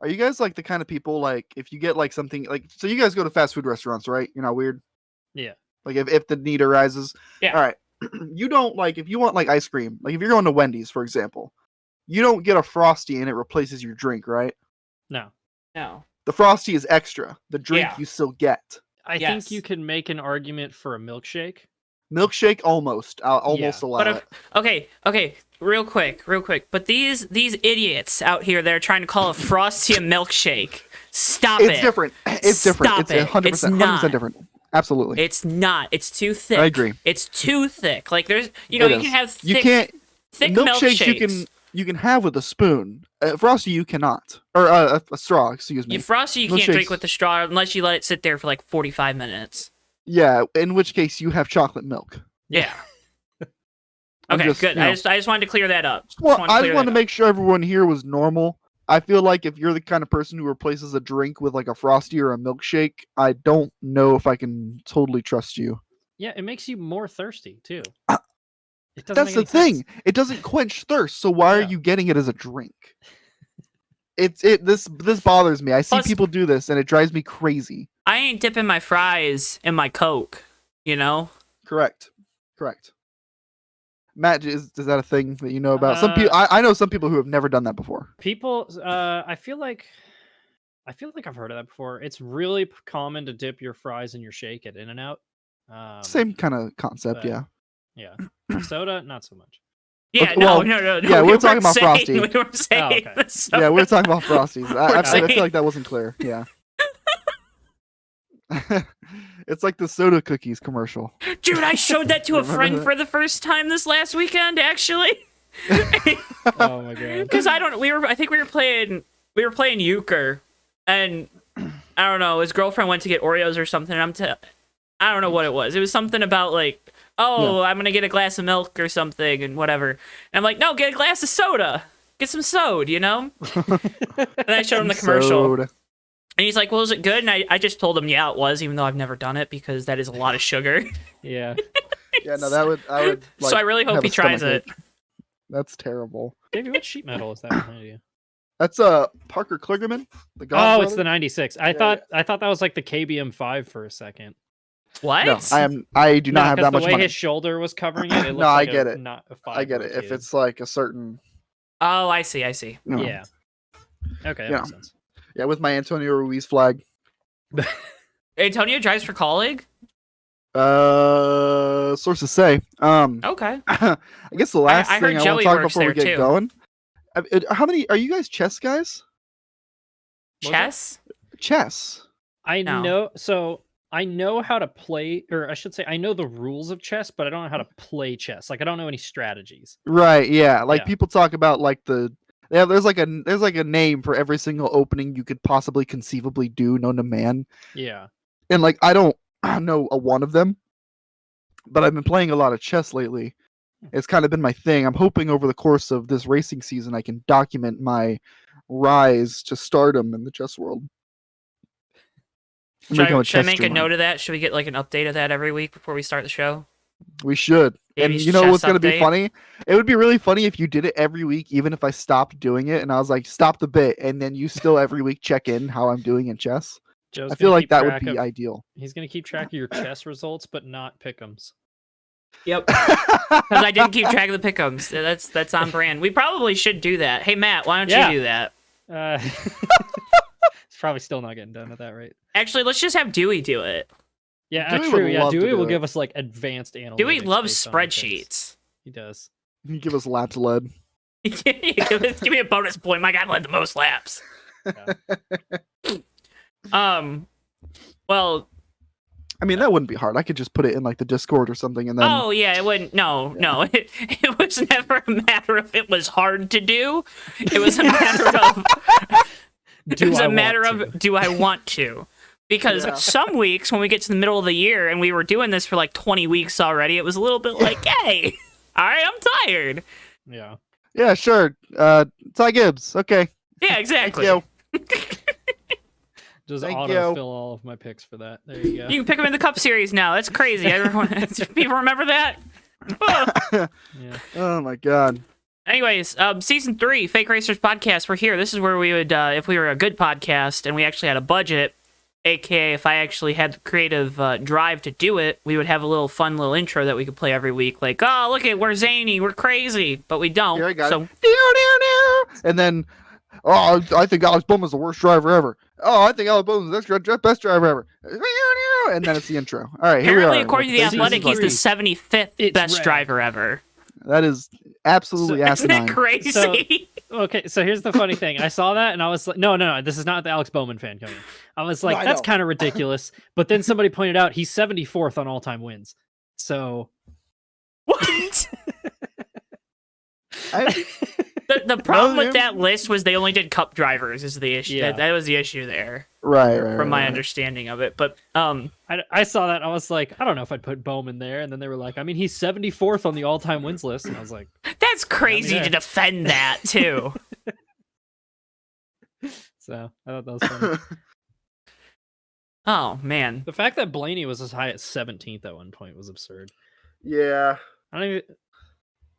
Are you guys like the kind of people like if you get like something like so you guys go to fast food restaurants, right? You're not weird. Yeah. Like if the need arises. Yeah. All right. You don't like if you want like ice cream, like if you're going to Wendy's, for example, you don't get a Frosty and it replaces your drink, right? No. No. The Frosty is extra. The drink Yeah. you still get. I think you can make an argument for a milkshake. Milkshake almost. I'll almost allow it. Okay, real quick. But these idiots out here that are trying to call a Frosty a milkshake. Stop it. It's different. It's different. Stop It's 100%, It's not. 100% different. Absolutely. It's not. It's too thick. I agree. It's too thick. Like there's, you can have thick, you can't thick milkshakes. You can have with a spoon. Frosty you cannot, or a straw. Excuse me. Frosty you can't drink with a straw unless you let it sit there for like 45 minutes. Yeah, in which case you have chocolate milk. Yeah. Okay, good. I just wanted to clear that up. I just wanted to make sure everyone here was normal. I feel like if you're the kind of person who replaces a drink with like a Frosty or a milkshake, I don't know if I can totally trust you. Yeah, it makes you more thirsty too. That's the thing. It doesn't quench thirst. So why are you getting it as a drink? This bothers me. I see people do this and it drives me crazy. I ain't dipping my fries in my Coke, you know? Correct. Matt, is that a thing that you know about? Some people, I know some people who have never done that before. People, I feel like I've heard of that before. It's really common to dip your fries in your shake at In-N-Out. Same kind of concept, yeah. Yeah, soda, not so much. Yeah, okay, no. Yeah, we're talking about Frosty. We were saying yeah, we're talking about Frosties. I feel like that wasn't clear. Yeah. It's like the soda cookies commercial. Dude, I showed that to a friend for the first time this last weekend, actually. Oh my god. Because I think we were playing euchre, and I don't know, his girlfriend went to get Oreos or something, and I don't know what it was. It was something about like, I'm gonna get a glass of milk or something and whatever. And I'm like, no, get a glass of soda. Get some soda, you know? And I showed him the commercial. Soda. And he's like, well, is it good? And I just told him, yeah, it was, even though I've never done it because that is a lot of sugar. Yeah. Yeah, no, I would like, so I really hope he tries it. That's terrible. Davey, what sheet metal is that behind you? That's Parker Kligerman. It's the 96. I thought that was like the KBM5 for a second. What? No, I do not have that much the way money. his shoulder was covering it. No, I get it. Not a 5 I get it. If it's like a certain. Oh, I see. You know, yeah. Okay, that makes sense. Yeah, with my Antonio Ruiz flag. Antonio drives for colleague? Sources say. Okay. I guess the last thing I want to talk before we get going. How many are you guys chess guys? Chess? Chess. I know. So I know how to play, or I should say, I know the rules of chess, but I don't know how to play chess. Like I don't know any strategies. Right. Yeah. Like people talk about like there's like a name for every single opening you could possibly conceivably do known to man. Yeah. And like I don't know one of them, but I've been playing a lot of chess lately. It's kind of been my thing. I'm hoping over the course of this racing season I can document my rise to stardom in the chess world. Should I make a note of that? Should we get like an update of that every week before we start the show? We should. Davy's and you know what's going to be update? funny? It would be really funny if you did it every week, even if I stopped doing it and I was like, stop the bit, and then you still every week check in how I'm doing in chess. I feel like that would be ideal. He's going to keep track of your chess results, but not pick'ems. Yep. Because I didn't keep track of the pick'ems. That's on brand. We probably should do that. Hey, Matt, why don't you do that? It's probably still not getting done at that rate. Actually, let's just have Dewey do it. Yeah, true. Yeah, Dewey will give us like advanced analytics. Dewey loves spreadsheets. He does. He give us laps led. Give me a bonus point. My guy led the most laps. Well, I mean, that wouldn't be hard. I could just put it in like the Discord or something, and then. Oh yeah, it wouldn't. No. It was never a matter of it was hard to do. It was a matter of. Do I want to? Because some weeks when we get to the middle of the year and we were doing this for like 20 weeks already, it was a little bit like, hey, all right, I'm tired. Yeah. Yeah, sure. Ty Gibbs. Okay. Yeah, exactly. Thank you. Just autofill all of my picks for that. There you go. You can pick them in the Cup Series now. That's crazy. People remember that? Yeah. Oh my god. Anyways, season 3, Fake Racers Podcast. We're here. This is where we would, if we were a good podcast and we actually had a budget, aka if I actually had the creative drive to do it, we would have a little fun little intro that we could play every week. Like, oh, look at, we're zany, we're crazy, but we don't. Here I got it. And then, oh, I think Alex Bowman's the worst driver ever. Oh, I think Alex Bowman's the best driver ever. And then it's the intro. All right, here Apparently, we are. according to the Athletic, he's the 75th best rad. driver ever. That is absolutely Isn't asinine. that crazy? Okay, so here's the funny thing. I saw that and I was like, no, this is not the Alex Bowman fan coming. I was like, No, I that's know. kind of ridiculous. But then somebody pointed out he's 74th on all-time wins. So What? I- The problem No, with that list was they only did Cup drivers. Is the issue? Yeah. That was the issue there, right. from my right. understanding of it. But I saw that and I was like, I don't know if I'd put Bowman there. And then they were like, I mean, he's 74th on the all-time wins list. And I was like, that's crazy Yeah. to defend that too. so I thought that was funny. Oh man, The fact that Blaney was as high as 17th at one point was absurd. Yeah. I don't even.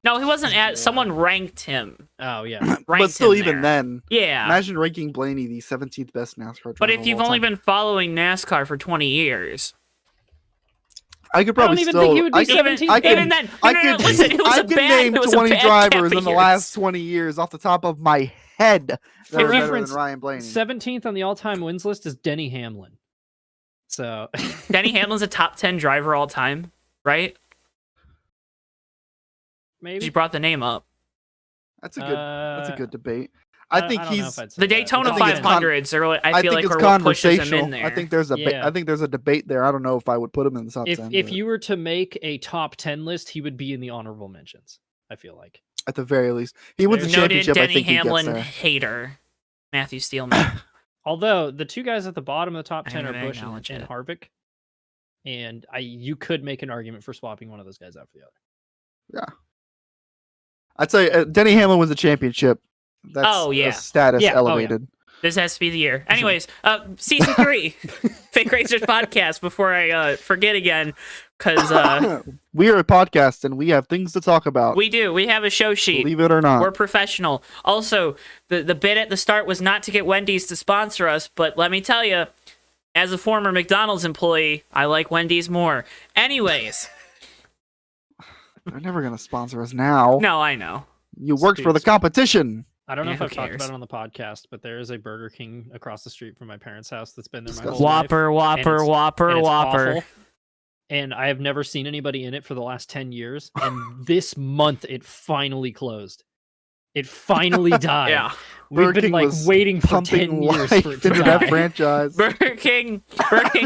no, he wasn't at. Yeah. Someone ranked him. Oh yeah. Ranked But still, him even there. then, Yeah. imagine ranking Blaney the 17th best NASCAR driver. But if of you've all only time. been following NASCAR for 20 years, I could I don't probably even still. think he would be I could, 17th. I could, even then, I no, could, listen, it was I a could bad, name it was 20 a bad drivers gap in the of years. last 20 years off the top of my head that For are better reference, than Ryan Blaney. 17th on the all-time wins list is Denny Hamlin. So Denny Hamlin's a top 10 driver all time, right? maybe You brought the name up. That's a good. That's a Uh, good debate. I think don't know he's. if I'd say The that. Daytona I think it's 500s are, I feel think like, it's are what pushes him conversational. in there. I think there's a. Yeah. I think there's a debate there. I don't know if I would put him in the top 10. If but you were to make a top 10 list, he would be in the honorable mentions. I feel like. at the very least, he wins the There's Noted championship. I Denny think he Hamlin gets there. hater, Matthew Steelman. Although the two guys at the bottom of the top 10 I'm are gonna Busch acknowledge and it. Harvick, and you could make an argument for swapping one of those guys out for the other. I'd say Denny Hamlin wins the championship. That's Oh, yeah. a status Yeah, oh, yeah. elevated. This has to be the year. Anyways, season 3, Fake Racers Podcast. Before I forget again, because We are a podcast and we have things to talk about. we do. We have a show sheet. Believe it or not. We're professional. Also, the bit at the start was not to get Wendy's to sponsor us, but let me tell you, as a former McDonald's employee, I like Wendy's more. Anyways, They're never gonna sponsor us now. no, I know. You worked for the competition. I don't know Yeah, if who I've talked cares? about it on the podcast, but there is a Burger King across the street from my parents' house that's been there my Disgusting. whole life. Whopper, Whopper, it's- Whopper, and it's Whopper. awful. And I have never seen anybody in it for the last 10 years. And this month, it finally closed. It finally died. Yeah. We've Burger been King like was waiting for Pumping 10 years life for it to into die. that franchise. Burger King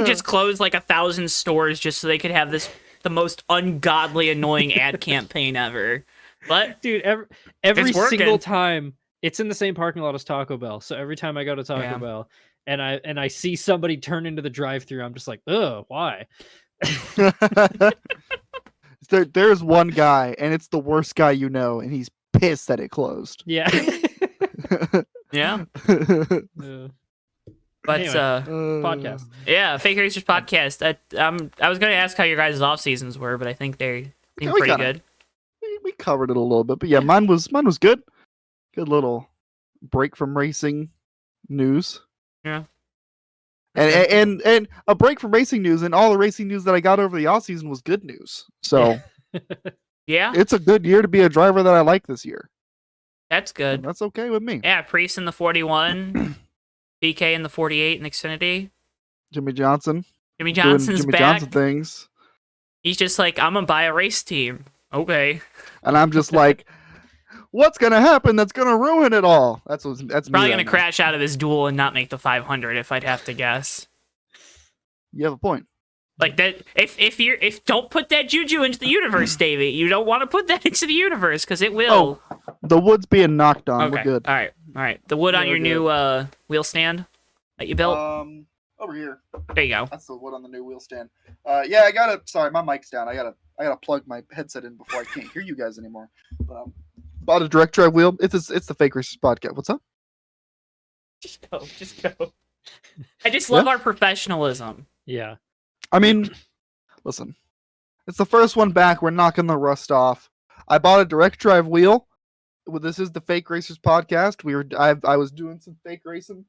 just closed like 1,000 stores just so they could have the most ungodly, annoying ad campaign ever. But Dude, every It's working. single time it's in the same parking lot as Taco Bell. So every time I go to Taco Yeah. Bell and I see somebody turn into the drive-thru, I'm just like, ugh, why? There's one guy, and it's the worst guy you know, and he's pissed that it closed. Yeah. yeah, Uh, but Anyway. podcast. Yeah, Fake Racers Podcast. I was going to ask how your guys' off seasons were, but I think they seem Yeah, we pretty got good. We covered it a little bit, but yeah, mine was good. Good little break from racing news. Yeah. And a break from racing news, and all the racing news that I got over the off season was good news. So Yeah, it's a good year to be a driver that I like this year. that's And good. that's okay with me. Yeah, Priest in the 41, BK in the 48 in Xfinity. Jimmy Johnson Jimmy doing Johnson's Jimmy back. Johnson things, He's just like, I'm gonna buy a race team. Okay. and I'm just like, what's gonna happen that's gonna ruin it all? That's me Probably right gonna now. crash out of his duel and not make the 500 if I'd have to guess. You have a point. Like that, if don't put that juju into the universe, Davey. You don't want to put that into the universe because it will. The wood's being knocked on. okay. We're good. All right. The wood Yeah, on your we're new wheel stand that you built. Over here. There you go. That's the wood on the new wheel stand. Yeah, I gotta. Sorry, my mic's down. I gotta plug my headset in before I can't hear you guys anymore. But bought a direct drive wheel. It's the Fake Racers podcast. What's up? Just go. I just love our professionalism. yeah. I mean, listen. It's the first one back. We're knocking the rust off. I bought a direct drive wheel this is the Fake Racers podcast. I was doing some fake racing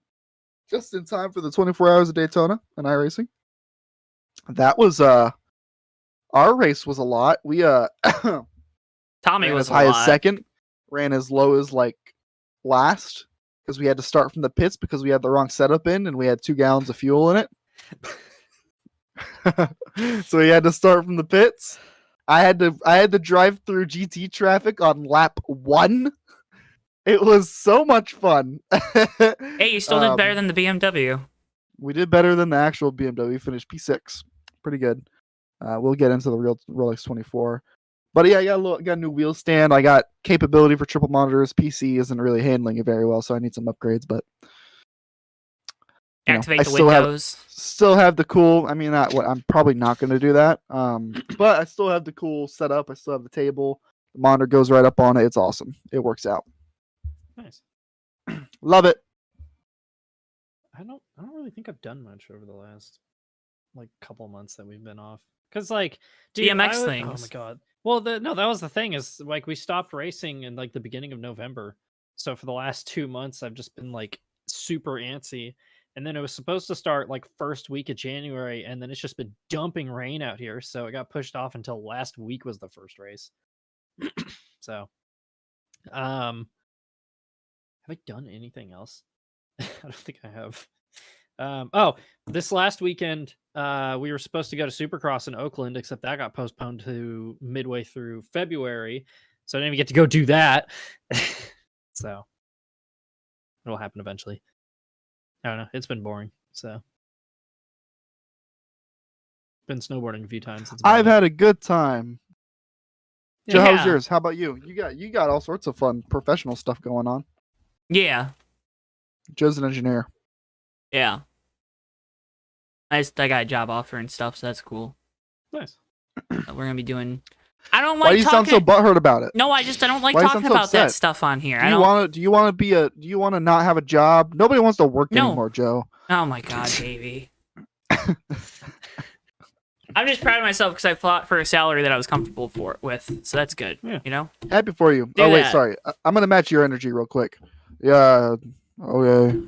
just in time for the 24 Hours of Daytona and iRacing. That was our race was a lot. We Tommy ran was as high a as lot. second, ran as low as like last because we had to start from the pits because we had the wrong setup in and we had 2 gallons of fuel in it. So we had to start from the pits. I had to drive through GT traffic on lap 1. It was so much fun. Hey, you still did better than the BMW. We did better than the actual BMW. We finished P6. Pretty good. We'll get into the real Rolex 24. But yeah, I got a new wheel stand. I got capability for triple monitors. PC isn't really handling it very well, so I need some upgrades. But Activate I the still windows. still have the cool. I mean, I'm probably not going to do that. But I still have the cool setup. I still have the table. The monitor goes right up on it. It's awesome. It works out. Nice. Love it. I don't really think I've done much over the last like couple months that we've been off. Cause like DMX Oh things. my god. Well, that was the thing is like we stopped racing in like the beginning of November. So for the last 2 months, I've just been like super antsy. And then it was supposed to start like first week of January, and then it's just been dumping rain out here. So it got pushed off until last week was the first race. So, have I done anything else? I don't think I have. This last weekend, we were supposed to go to Supercross in Oakland, except that got postponed to midway through February. So I didn't even get to go do that. So it'll happen eventually. I don't know. It's been boring. So been snowboarding a few times. I've had a good time. Joe, how's Yeah. yours? How about you? You got all sorts of fun professional stuff going on. Yeah. Joe's an engineer. Yeah. I got a job offer and stuff, so that's cool. nice. We're gonna be doing. I don't Why like do you sound talking. so butthurt about it? No, I don't like Why you talking sound so about that upset? stuff on here. Do you want to not have a job? Nobody wants to work No. anymore, Joe. Oh my god, Davey. I'm just proud of myself because I fought for a salary that I was comfortable with, so that's good. Yeah. You know. Happy for you. Do Oh wait, that. sorry. I'm gonna match your energy real quick. Yeah. Okay.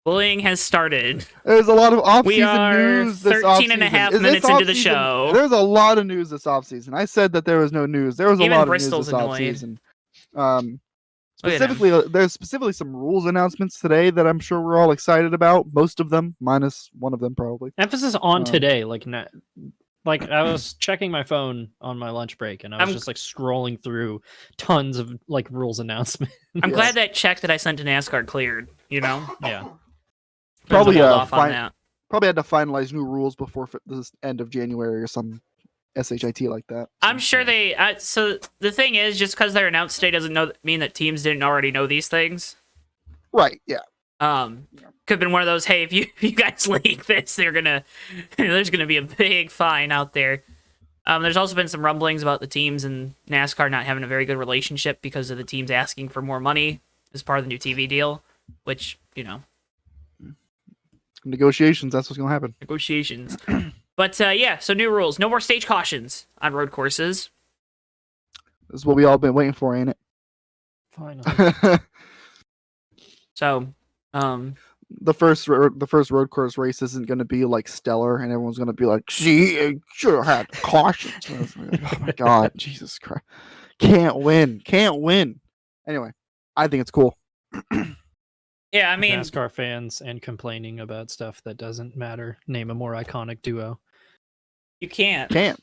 Bullying has started. There's a lot of off-season We are news this 13 and a offseason. half This minutes into the offseason, show. There's a lot of news this offseason. I said that there was no news. There was a Even lot Bristol's of news annoyed. this offseason. Look at him. There's specifically some rules announcements today that I'm sure we're all excited about. Most of them, minus one of them probably. Emphasis on today, like I was checking my phone on my lunch break, and I was just like scrolling through tons of like rules announcements. I'm Yes. glad that check that I sent to NASCAR cleared. You know. Yeah. Probably, Hold off on that. Probably had to finalize new rules before this end of January or some SHIT like that. I'm sure they. So the thing is, just because they're announced today doesn't mean that teams didn't already know these things. Right. Yeah. Could have been one of those. Hey, if you guys leak this, there's gonna be a big fine out there. There's also been some rumblings about the teams and NASCAR not having a very good relationship because of the teams asking for more money as part of the new TV deal, which Negotiations. That's what's gonna happen. negotiations. But yeah, so new rules: no more stage cautions on road courses. This is what we all been waiting for, ain't it? Finally. So, the first road course race isn't going to be like stellar, and everyone's going to be like, "See, it should have had cautions." Oh my god, Jesus Christ! Can't win. Anyway, I think it's cool. yeah, I mean, NASCAR fans and complaining about stuff that doesn't matter. Name a more iconic duo. you can't. Yeah.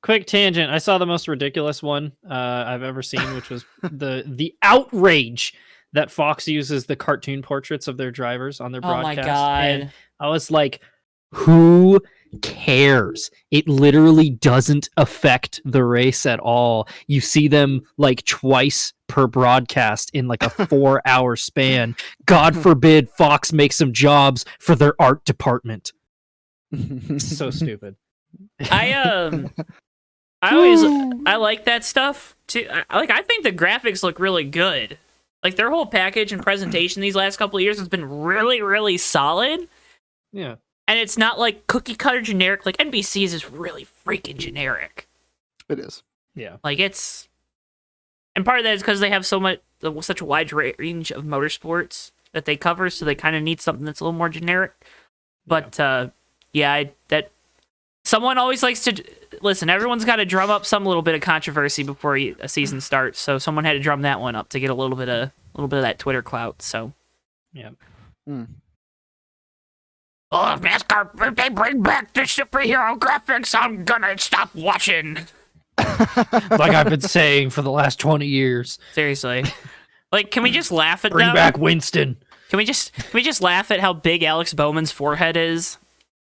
Quick tangent. I saw the most ridiculous one I've ever seen, which was the outrage that Fox uses the cartoon portraits of their drivers on their Oh my broadcast. god. And I was like, who cares? It literally doesn't affect the race at all. You see them like twice per broadcast in like a 4-hour span. God forbid Fox makes some jobs for their art department. So stupid. I like that stuff too. I think the graphics look really good. Like their whole package and presentation these last couple of years has been really, really solid. Yeah. And it's not like cookie cutter generic. Like NBC's is really freaking generic. It is. Yeah. Like it's, and part of that is because they have such a wide range of motorsports that they cover, so they kind of need something that's a little more generic. But that someone always likes to listen. Everyone's got to drum up some little bit of controversy before a season starts. So someone had to drum that one up to get a little bit of that Twitter clout. So yeah. Oh, if NASCAR, if they bring back the superhero graphics, I'm gonna stop watching. Like I've been saying for the last 20 years. Seriously. Like, can we just laugh at Bring them? back Winston. Can we just laugh at how big Alex Bowman's forehead is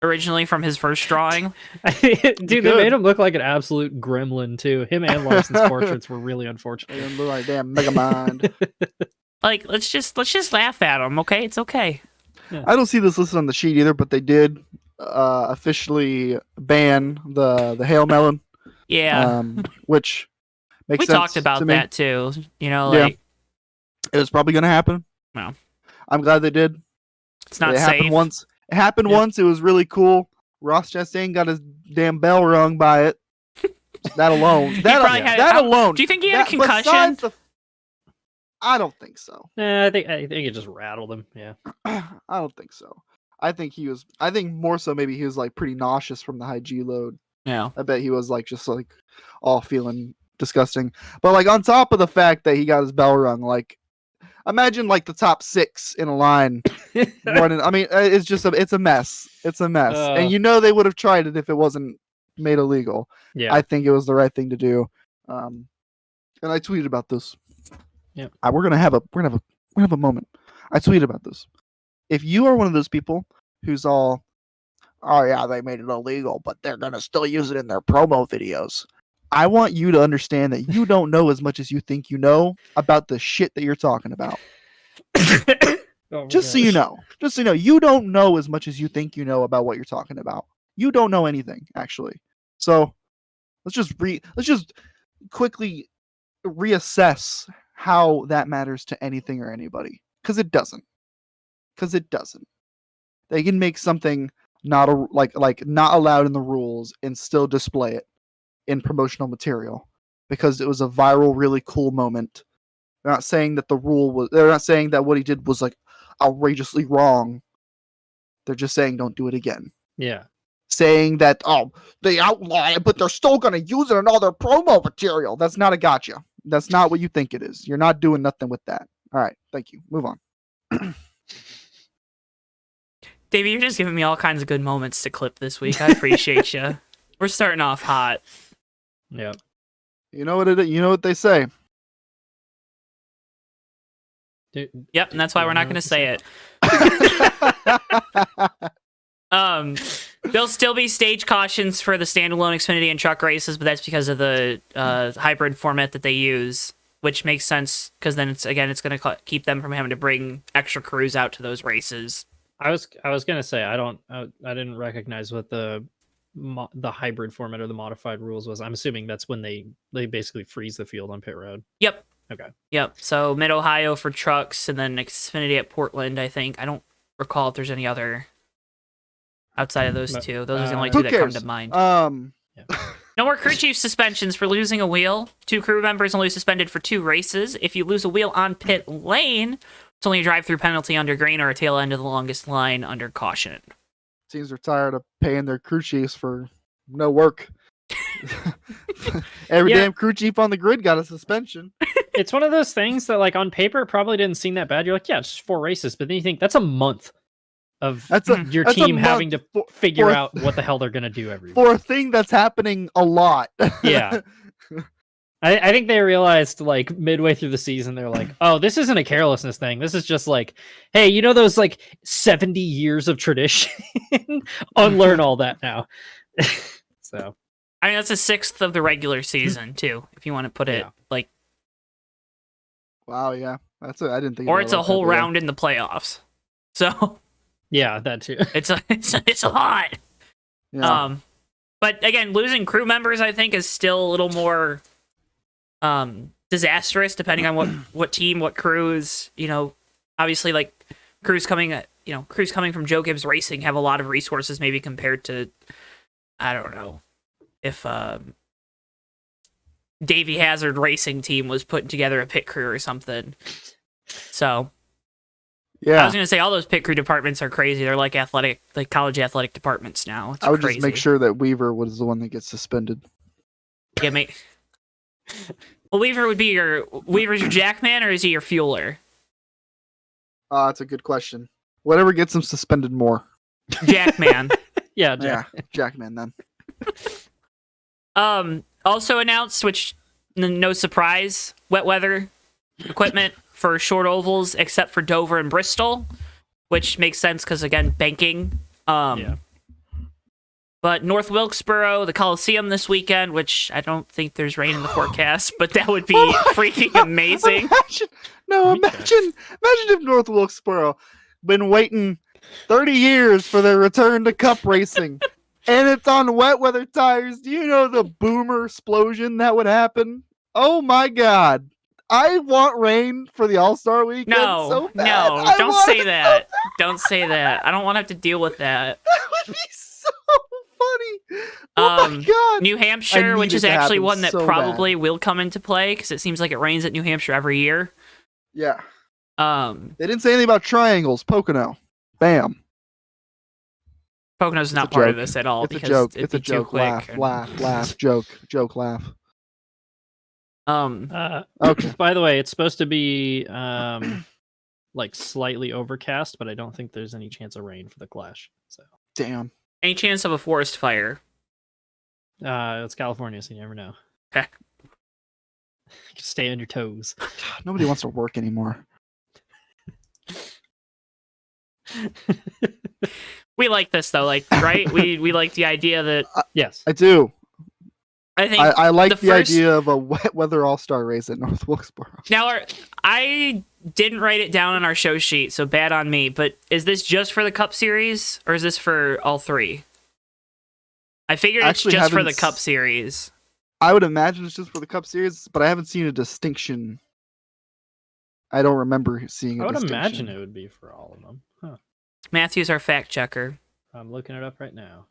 originally from his first drawing? Dude, they made him look like an absolute gremlin too. Him and Larson's portraits were really unfortunate. They look like damn Mega Mind. Like, let's just laugh at him, okay? It's okay. Yeah. I don't see this listed on the sheet either, but they did officially ban the Hail Melon. Yeah. Which makes we sense. talked about to me. that too. You know, like It was probably going to happen. No. I'm glad they did. It's not it safe. happened once. It happened once. It was really cool. Ross Chastain got his damn bell rung by it. That alone. That alone. Do you think he had a concussion? I don't think so. Nah, I think it just rattled him. Yeah. I don't think so. I think more so maybe he was like pretty nauseous from the high G load. Yeah. I bet he was like just like all feeling disgusting. But like on top of the fact that he got his bell rung, like imagine like the top 6 in a line running. I mean, it's a mess. It's a mess. And you know they would have tried it if it wasn't made illegal. Yeah. I think it was the right thing to do. And I tweeted about this. Yeah. We're gonna have a moment. I tweeted about this. If you are one of those people who's all, oh yeah, they made it illegal, but they're gonna still use it in their promo videos. I want you to understand that you don't know as much as you think you know about the shit that you're talking about. Just so you know, you don't know as much as you think you know about what you're talking about. You don't know anything, actually. So let's just quickly reassess how that matters to anything or anybody, because it doesn't. They can make something not allowed in the rules and still display it in promotional material because it was a viral, really cool moment. They're not saying that they're not saying that what he did was like outrageously wrong. They're just saying don't do it again. Yeah. Saying that, oh, they outlaw it, but they're still going to use it in all their promo material. That's not a gotcha. That's not what you think it is. You're not doing nothing with that. All right. Thank you. Move on. Davey, you're just giving me all kinds of good moments to clip this week. I appreciate you. We're starting off hot. Yeah. You know what they say. Yep, and that's why we're not going to say it. There'll still be stage cautions for the standalone Xfinity and truck races, but that's because of the hybrid format that they use, which makes sense because then it's going to keep them from having to bring extra crews out to those races. I was going to say I didn't recognize what the hybrid format or the modified rules was. I'm assuming that's when they basically freeze the field on pit road. Yep. Okay. Yep. So Mid Ohio for trucks, and then Xfinity at Portland. I think I don't recall if there's any other outside of those two. Those are the only two that come to mind. No more crew chief suspensions for losing a wheel. 2 crew members only suspended for 2 races. If you lose a wheel on pit lane, it's only a drive-through penalty under green or a tail end of the longest line under caution. Teams are tired of paying their crew chiefs for no work. Every damn crew chief on the grid got a suspension. It's one of those things that, like, on paper, it probably didn't seem that bad. You're like, yeah, it's just 4 races. But then you think that's a month of your team having to figure out what the hell they're going to do every week. For a thing that's happening a lot. Yeah. I think they realized, like, midway through the season, they're like, oh, this isn't a carelessness thing. This is just like, hey, you know those, like, 70 years of tradition? Unlearn all that now. So. I mean, that's a 6th of the regular season, too, if you want to put it, like... Wow, yeah. That's it. I didn't think. Or it's a whole round in the playoffs. So... Yeah, that too. It's a lot. Yeah. But again, losing crew members, I think, is still a little more disastrous depending on what team, what crews. You know, obviously, like crews coming from Joe Gibbs Racing have a lot of resources, maybe compared to, I don't know, if Davey Hazard racing team was putting together a pit crew or something. So Yeah. I was gonna say all those pit crew departments are crazy. They're like college athletic departments now. It's I would crazy. just make sure that Weaver was the one that gets suspended. Yeah, well, Weaver's your jackman, or is he your fueler? That's a good question. Whatever gets him suspended more. Jackman. Yeah, Yeah, Jackman then. Also announced, which no surprise, wet weather equipment for short ovals, except for Dover and Bristol, which makes sense because again, banking. Yeah. But North Wilkesboro, the Coliseum this weekend, which I don't think there's rain in the forecast, but that would be freaking amazing. Imagine if North Wilkesboro been waiting 30 years for their return to cup racing, and it's on wet weather tires. Do you know the boomer explosion that would happen? Oh my God. I want rain for the All-Star weekend so bad. No, don't say that. Don't say that. I don't want to have to deal with that. That would be so funny. Oh my God. New Hampshire, which is actually one that so probably bad. will come into play because it seems like it rains at New Hampshire every year. Yeah. They didn't say anything about triangles. Pocono. Bam. Pocono's not part of this at all It's because a joke. it'd It's a be too joke. quick. Laugh. Joke. Laugh. Okay. By the way, it's supposed to be like slightly overcast, but I don't think there's any chance of rain for the Clash. So Damn. Any chance of a forest fire? it's California, so you never know. Okay. Stay on your toes. Nobody wants to work anymore. We like this though, like right? we like the idea that Yes, I do. I think I like the first... idea of a wet weather all-star race at North Wilkesboro. Now, I didn't write it down on our show sheet, so bad on me. But is this just for the Cup Series, or is this for all three? I figured it's just for the Cup Series. I would imagine it's just for the Cup Series, but I haven't seen a distinction. I don't remember seeing a distinction. I would imagine it would be for all of them. Huh. Matthew's our fact checker. I'm looking it up right now.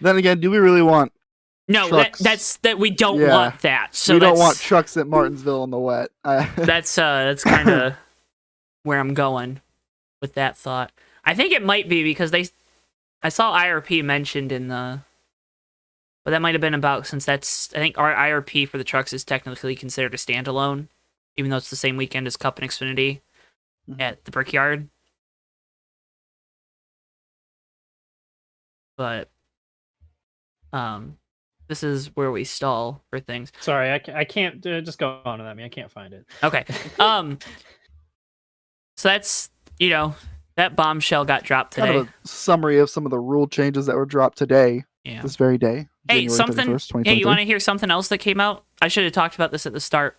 Then again, do we really want No, trucks? that we don't want that. So we don't want trucks at Martinsville in the wet. That's kind of where I'm going with that thought. I think it might be because I saw IRP mentioned in the, but that might have been about since I think our IRP for the trucks is technically considered a standalone, even though it's the same weekend as Cup and Xfinity at the Brickyard. But this is where we stall for things. Sorry, I can't just go on to that. I can't find it. Okay. So that's, that bombshell got dropped today. Kind of a summary of some of the rule changes that were dropped today. Yeah. This very day. Hey, January 31st, Hey, you want to hear something else that came out? I should have talked about this at the start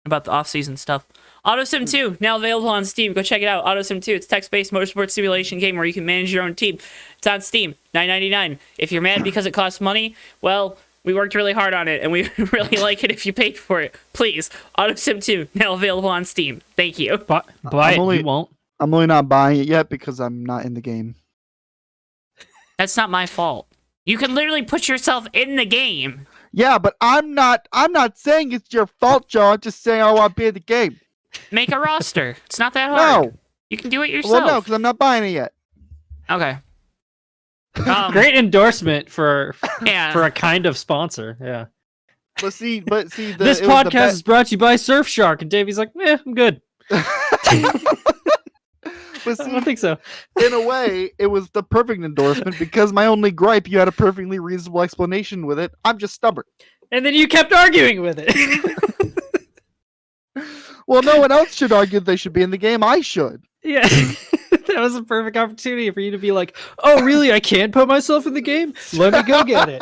about the off-season stuff. AutoSim 2 now available on Steam. Go check it out. AutoSim 2. It's a text-based motorsport simulation game where you can manage your own team. It's on Steam. $9.99. If you're mad because it costs money, well, we worked really hard on it, and we really like it if you paid for it. Please, AutoSim 2 now available on Steam. Thank you. Buy it. You won't. I'm only not buying it yet because I'm not in the game. That's not my fault. You can literally put yourself in the game. Yeah, but I'm not saying it's your fault, Joe. I'm just saying I want to be in the game. Make a roster. It's not that hard. No. You can do it yourself. Well, no, because I'm not buying it yet. Okay. Great endorsement for Yeah. a kind of sponsor. Yeah. But see, This podcast is brought to you by Surfshark, and Davey's like, I'm good. But I see, Oh, don't think so. in a way, it was the perfect endorsement because my only gripe, you had a perfectly reasonable explanation with it. I'm just stubborn. And then you kept arguing with it. Well, no one else should argue that they should be in the game. I should. Yeah. That was a perfect opportunity for you to be like, oh, really? I can put myself in the game? Let me go get it.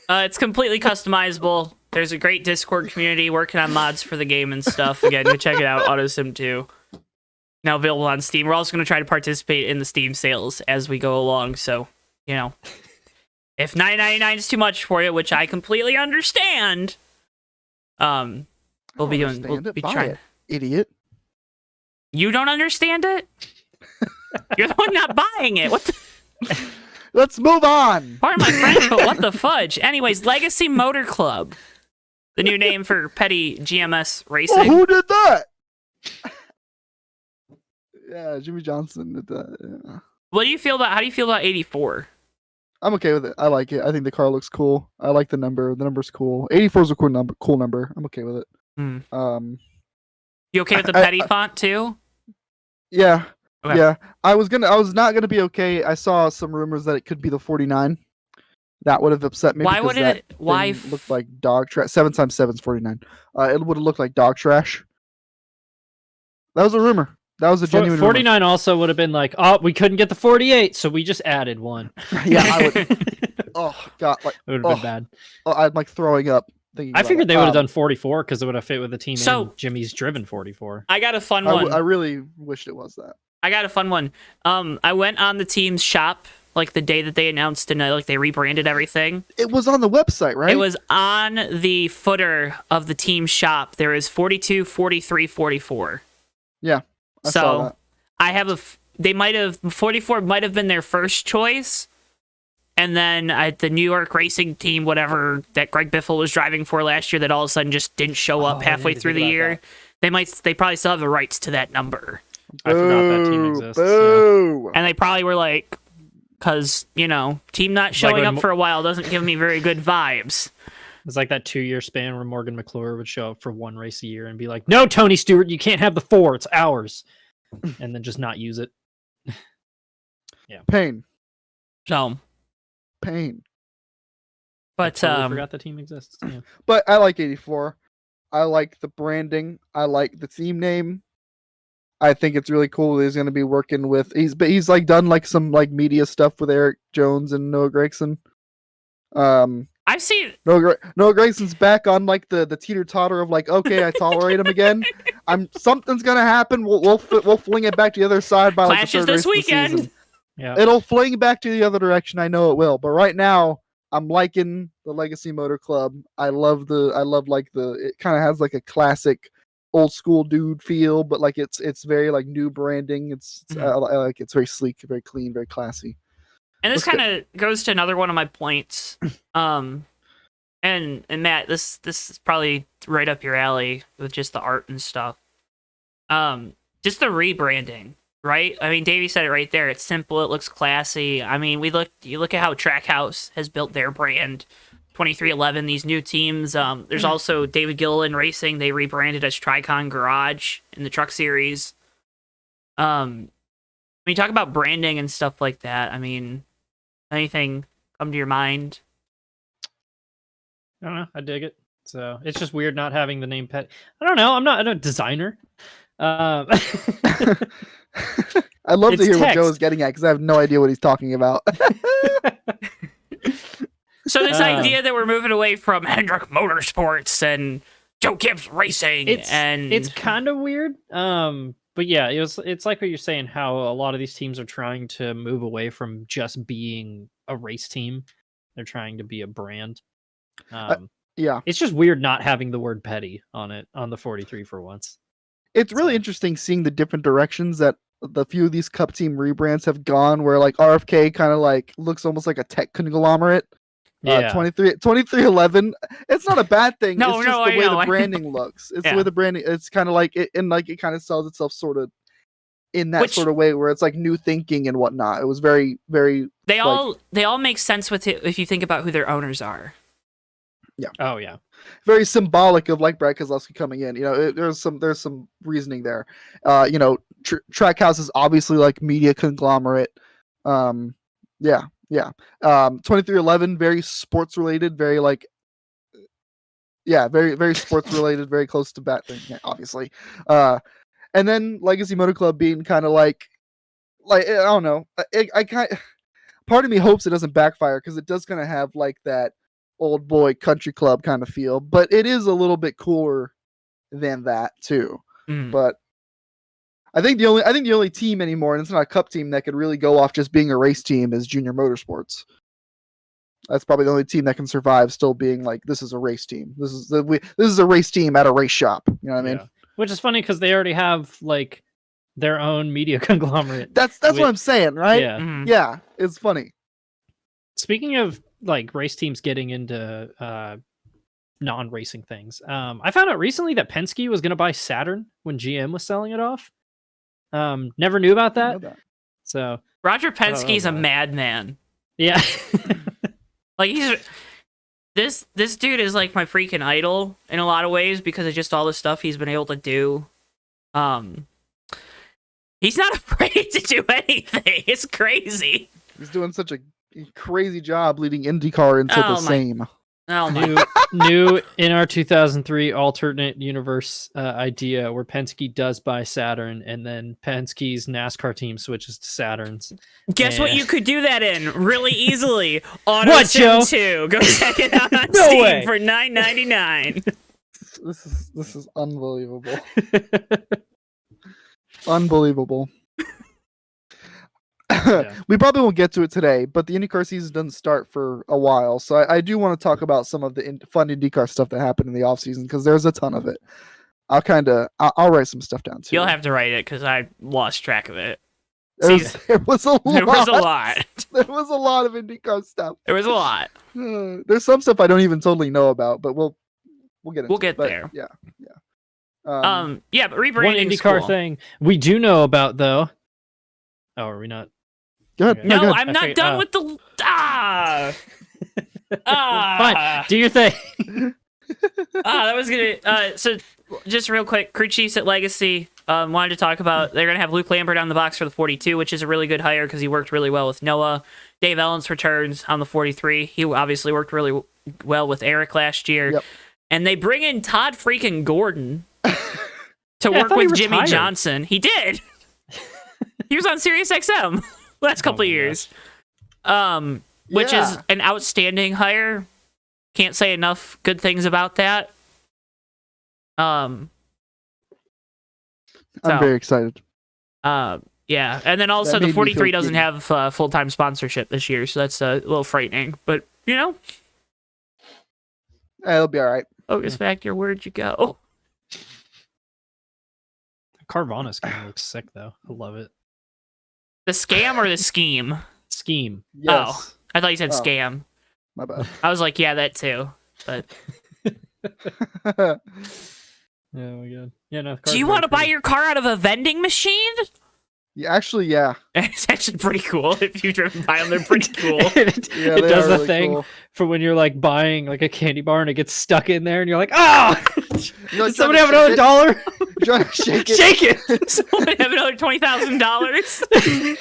It's completely customizable. There's a great Discord community working on mods for the game and stuff. Again, go check it out. AutoSim 2. Now available on Steam. We're also going to try to participate in the Steam sales as we go along. So, if $9.99 is too much for you, which I completely understand, we'll be trying. It, idiot. You don't understand it? You're the one not buying it. What the... Let's move on. Pardon my French, but what the fudge? Anyways, Legacy Motor Club. The new name for Petty GMS Oh, Racing. who did that? Yeah, Jimmy Johnson did that. Yeah. How do you feel about 84? I'm okay with it. I like it. I think the car looks cool. I like the number. The number's cool. 84 is a cool number. Cool number. I'm okay with it. You okay with the Petty font too? Yeah. Okay. Yeah. I was not gonna be okay. I saw some rumors that it could be the 49. That would have upset me. Why wouldn't it? Why looked like dog trash? 7 times 7 is 49. It would have looked like dog trash. That was a rumor. That was a genuine 49 also would have been like, oh, we couldn't get the 48, so we just added one. Yeah, I would. Oh God, like it would have been bad. Oh, I'm like throwing up. I figured they would have done 44 because it would have fit with the team. So and Jimmy's driven 44. I got a fun one. I really wished it was that. I got a fun one. I went on the team's shop like the day that they announced and like they rebranded everything. It was on the website, right? It was on the footer of the team's shop. There is 42, 43, 44. Yeah. I saw that. I have they might have 44 might have been their first choice, and then the New York racing team, whatever that Greg Biffle was driving for last year, that all of a sudden just didn't show up halfway through the year. That. They probably still have the rights to that number. I forgot that team exists. Boo. Yeah. And they probably were like, because team not showing up for a while doesn't give me very good vibes. It's like that 2-year span where Morgan McClure would show up for one race a year and be like, no, Tony Stewart, you can't have the 4. It's ours. And then just not use it. Yeah. Pain. So. Pain. But I totally forgot the team exists. Yeah. But I like 84. I like the branding. I like the team name. I think it's really cool that he's going to be working with. He's like done like some like media stuff with Eric Jones and Noah Gragson. I've seen Noah Gragson's back on like the teeter totter of like, okay, I tolerate him again. Something's gonna happen. We'll fling it back to the other side by like the third this race weekend. Of the season. Yeah, it'll fling back to the other direction. I know it will. But right now, I'm liking the Legacy Motor Club. I love it kind of has like a classic old school dude feel, but like it's very like new branding. I like it's very sleek, very clean, very classy. And this kind of goes to another one of my points. And Matt, this is probably right up your alley with just the art and stuff. Just the rebranding, right? I mean, Davey said it right there. It's simple. It looks classy. I mean, you look at how Trackhouse has built their brand. 2311, these new teams. There's also David Gilliland Racing. They rebranded as Tricon Garage in the Truck Series. When you talk about branding and stuff like that, I mean, anything come to your mind? I don't know. I dig it. So it's just weird not having the name Pet. I don't know. I'm not a designer. I'd love to hear what Joe is getting at because I have no idea what he's talking about. So this idea that we're moving away from Hendrick Motorsports and Joe Gibbs Racing, it's kind of weird. But yeah, it's like what you're saying, how a lot of these teams are trying to move away from just being a race team. They're trying to be a brand. Yeah. It's just weird not having the word Petty on it, on the 43 for once. It's really interesting seeing the different directions that the few of these Cup team rebrands have gone, where like RFK kind of like looks almost like a tech conglomerate. Yeah. 2311. It's not a bad thing. No, it's just the way the I branding looks. It's the way the branding. It's kind of like it, and like it kind of sells itself sort of in that sort of way where it's like new thinking and whatnot. It was very, very. They all make sense with it if you think about who their owners are. Yeah. Oh yeah. Very symbolic of like Brad Keselowski coming in. You know, there's some reasoning there. You know, Trackhouse is obviously like media conglomerate. Yeah. 2311, very sports related, very like, yeah, very, very sports related, very close to bat thing, yeah, obviously. And then Legacy Motor Club being kind of like, I don't know. Part of me hopes it doesn't backfire because it does kind of have like that old boy country club kind of feel, but it is a little bit cooler than that too. But I think the only team anymore, and it's not a Cup team, that could really go off just being a race team is Junior Motorsports. That's probably the only team that can survive still being like, this is a race team. This is a race team at a race shop. You know what I mean? Which is funny because they already have like their own media conglomerate. That's what I'm saying, right? Yeah. Yeah, it's funny. Speaking of like race teams getting into non-racing things. I found out recently that Penske was going to buy Saturn when GM was selling it off. Never knew about I know that. that. So Roger Penske's a why. madman. yeah. Like this dude is like my freaking idol in a lot of ways because of just all the stuff he's been able to do. He's not afraid to do anything. It's crazy. He's doing such a crazy job leading IndyCar into the same. Oh my! New in our 2003 alternate universe idea where Penske does buy Saturn and then Penske's NASCAR team switches to Saturn's. Guess what you could do that in really easily? Auto What, Sim Joe? 2. Go check it out on No Steam way. for $9.99. This is unbelievable. Unbelievable. Yeah. We probably won't get to it today, but the IndyCar season doesn't start for a while, so I do want to talk about some of the fun IndyCar stuff that happened in the off season because there's a ton of it. I'll write some stuff down too. You'll have to write it because I lost track of it. There was a lot. There was a lot. There was a lot of IndyCar stuff. There was a lot. There's some stuff I don't even totally know about, but we'll get into We'll get it. But there. Yeah. Yeah, but One rebranding IndyCar thing we do know about though. Oh, are we not? Good. Okay. No, No, good. I'm not done with the. Fine, do your thing. That was gonna. So, just real quick, crew chiefs at Legacy wanted to talk about. They're gonna have Luke Lambert on the box for the 42, which is a really good hire because he worked really well with Noah. Dave Ellens returns on the 43. He obviously worked really well with Eric last year. Yep. And they bring in Todd freaking Gordon to I work thought he with Jimmy retired. Johnson. He did. He was on Sirius XM last couple my of years. Which is Yeah. an outstanding hire. Can't say enough good things about that. I'm so- very excited. Yeah, and then also That the made me 43 feel doesn't giddy. have full-time sponsorship this year, so that's a little frightening. But, you know, It'll be all right. focus factor, where'd you go? Carvana scheme looks sick though. I love it. The scam or the scheme? Scheme. Yes. I thought you said Oh. scam. My bad. I was like, yeah, that too. But Oh my god. Yeah, no. do you want to buy your car out of a vending machine? Yeah, actually, yeah. It's actually pretty cool. If you've driven by them, they're pretty cool. it Yeah, it they does are the really thing cool. for when you're like buying like a candy bar and it gets stuck in there and you're like, ah! You're like Does somebody trying have to another shake dollar? You're trying to shake it. Shake it! Someone have another $20,000.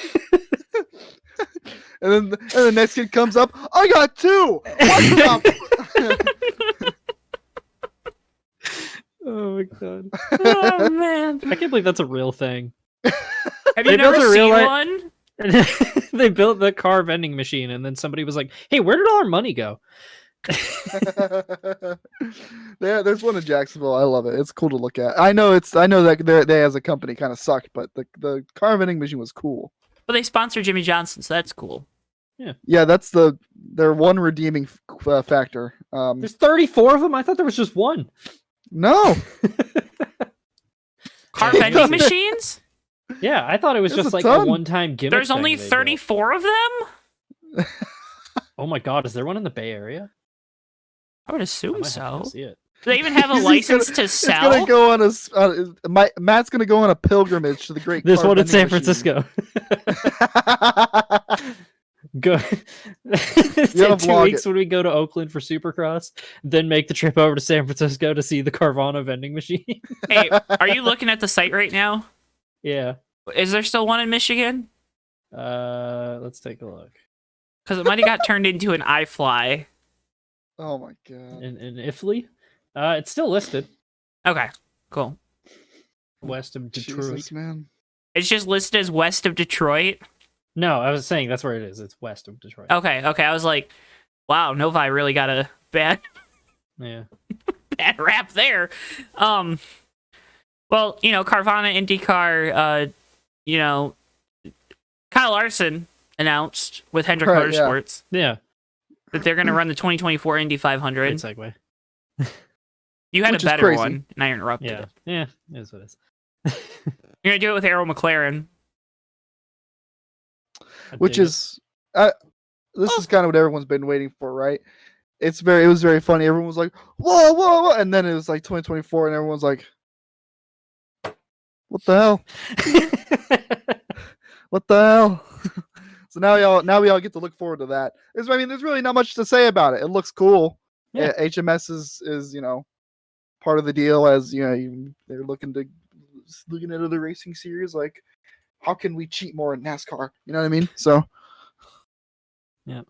And then the next kid comes up. I got two. What's up? Oh my god. Oh man! I can't believe that's a real thing. Have They you built never a real seen life- one? They built the car vending machine and then somebody was like, hey, where did all our money go? There's one in Jacksonville. I love it. It's cool to look at. I know that they as a company kind of sucked, but the car vending machine was cool. Well, they sponsor Jimmy Johnson, so that's cool. Yeah, that's their one redeeming factor. There's 34 of them? I thought there was just one. No, Car Yeah, vending yeah. machines? Yeah, I thought it was There's just a like ton. a one-time gimmick. There's thing only they built. 34 of them? Oh my god, is there one in the Bay Area? I would I assume might have to go so. see it. Do they even have a He's license gonna- to It's sell? gonna go on Matt's gonna go on a pilgrimage to the great. This car one in San vending machine. Francisco. Go. In gotta 2 vlog weeks when we go to Oakland for Supercross, then make the trip over to San Francisco to see the Carvana vending machine. Hey, are you looking at the site right now? Yeah. Is there still one in Michigan? Let's take a look. Because it might have got turned into an iFly. Oh my god. In Ifley, it's still listed Okay, cool. west of Detroit. Jesus, man. It's just listed as west of Detroit. No, I was saying that's where it is. It's west of Detroit. Okay. I was like, wow, Novi really got a bad Yeah. rap there. Well, Carvana, IndyCar, Kyle Larson announced with Hendrick Right, yeah. Motorsports Yeah. that they're going to run the 2024 Indy Good 500. segue. You had Which a is better crazy. one, and I interrupted. Yeah. Yeah. It is what it is. You're going to do it with Arrow McLaren. I Which dig it. is this is kind of what everyone's been waiting for, right? it was very funny. Everyone was like, whoa, whoa, whoa. And then it was like 2024 and everyone's like, what the hell? What the hell? So now we all get to look forward to that. There's really not much to say about it. It looks cool. Yeah. HMS is part of the deal, as they're looking into the racing series. Like, how can we cheat more in NASCAR? You know what I mean? So yeah,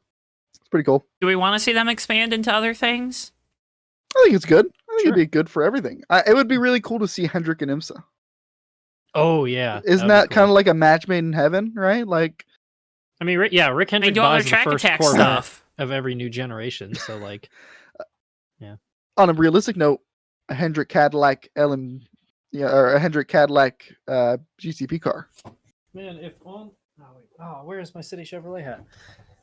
it's pretty cool. Do we want to see them expand into other things? I think it's good. I think Sure. it'd be good for everything. It would be really cool to see Hendrick and IMSA. Oh yeah, Isn't that kind of like a match made in heaven, right? Like, I mean, Rick Hendrick do all their buys the track first attack Corvette stuff. of every new generation. So like, on a realistic note, a Hendrick Cadillac or a Hendrick Cadillac GCP car. man, if on where's my City Chevrolet hat?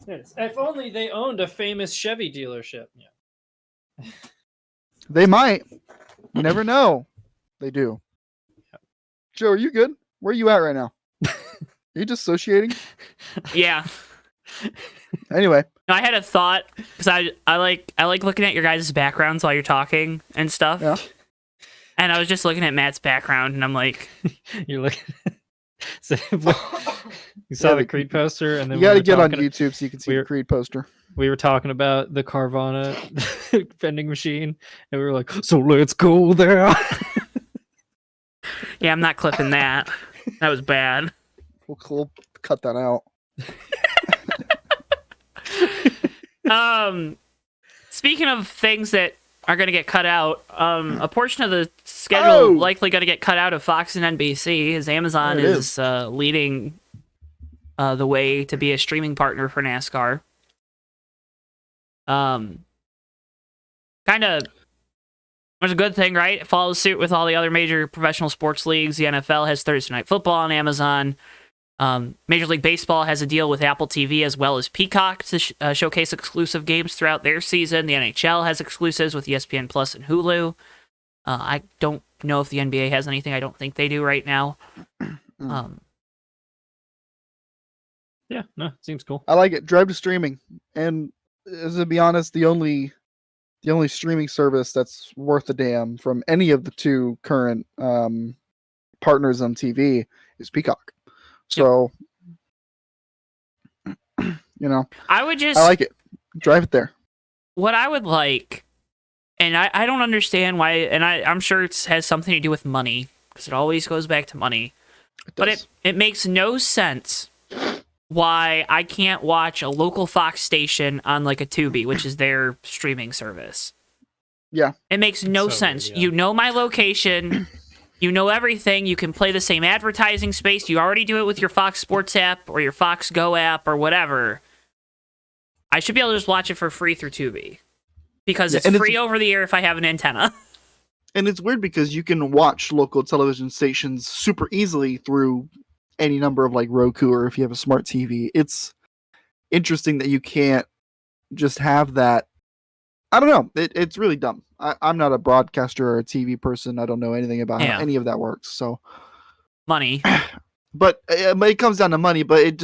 There it is. If only they owned a famous Chevy dealership. Yeah. They might. You never know. They do. Yep. Joe, are you good? Where are you at right now? Are you dissociating? Yeah. Anyway. No, I had a thought because I like looking at your guys' backgrounds while you're talking and stuff. Yeah. And I was just looking at Matt's background, and I'm like, You're looking. So, you saw the Creed poster, and then you got to get on YouTube so you can see the Creed poster. We were talking about the Carvana vending machine, and we were like, "So let's go there." yeah, I'm not clipping that. That was bad. We'll cut that out. Speaking of things that are going to get cut out, a portion of the schedule likely going to get cut out of Fox and NBC, as Amazon is leading the way to be a streaming partner for NASCAR. Kind of was a good thing, right? It follows suit with all the other major professional sports leagues. The NFL has Thursday Night Football on Amazon. Major League Baseball has a deal with Apple TV as well as Peacock to showcase exclusive games throughout their season. The NHL has exclusives with ESPN Plus and Hulu. I don't know if the NBA has anything. I don't think they do right now. Yeah, no, seems cool. I like it. Drive to streaming, and to be honest, the only streaming service that's worth a damn from any of the two current partners on TV is Peacock. So, I like it. Drive it there. What I would like, and I don't understand why, and I'm sure it has something to do with money, because it always goes back to money. But it makes no sense why I can't watch a local Fox station on like a Tubi, which is their streaming service. Yeah. It makes no sense. Weird, yeah. You know my location. You know everything. You can play the same advertising space. You already do it with your Fox Sports app or your Fox Go app or whatever. I should be able to just watch it for free through Tubi. Because it's free over the air if I have an antenna. And it's weird because you can watch local television stations super easily through any number of like Roku, or if you have a smart TV. It's interesting that you can't just have that. I don't know. It's really dumb. I'm not a broadcaster or a TV person. I don't know anything about how any of that works. So money. But it comes down to money, but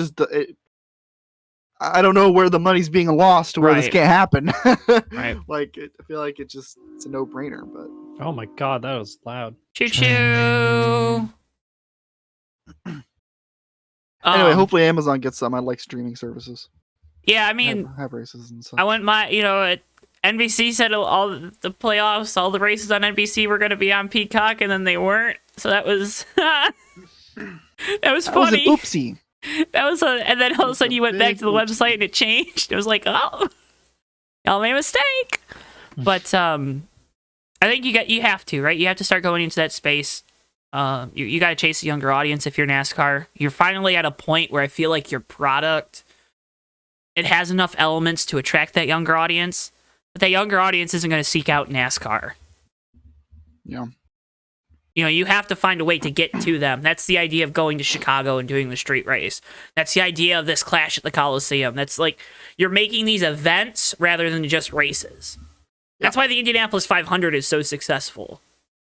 I don't know where the money's being lost to where this can't happen. Right. Like, I feel like it's a no-brainer, but. Oh my God, that was loud. Choo-choo. Anyway, hopefully Amazon gets some. I like streaming services. Yeah, I mean, have races and stuff. I went NBC said all the playoffs, all the races on NBC were going to be on Peacock, and then they weren't. So that was that was funny. That was an oopsie. And then all of a sudden you went back to the website and it changed. It was like, oh, y'all made a mistake. But I think you have to, right? You have to start going into that space. You got to chase a younger audience if you're NASCAR. You're finally at a point where I feel like your product, it has enough elements to attract that younger audience, but that younger audience isn't going to seek out NASCAR. Yeah. You have to find a way to get to them. That's the idea of going to Chicago and doing the street race. That's the idea of this clash at the Coliseum. That's like, you're making these events rather than just races. That's why the Indianapolis 500 is so successful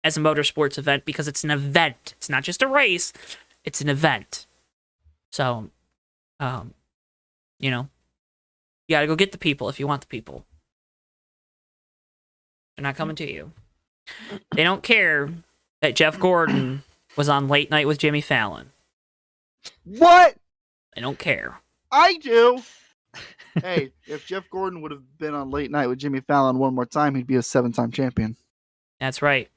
as a motorsports event, because it's an event. It's not just a race. It's an event. So, you got to go get the people if you want the people. They're not coming to you. They don't care that Jeff Gordon was on Late Night with Jimmy Fallon. What? They don't care. I do. Hey, if Jeff Gordon would have been on Late Night with Jimmy Fallon one more time, he'd be a 7-time champion. That's right.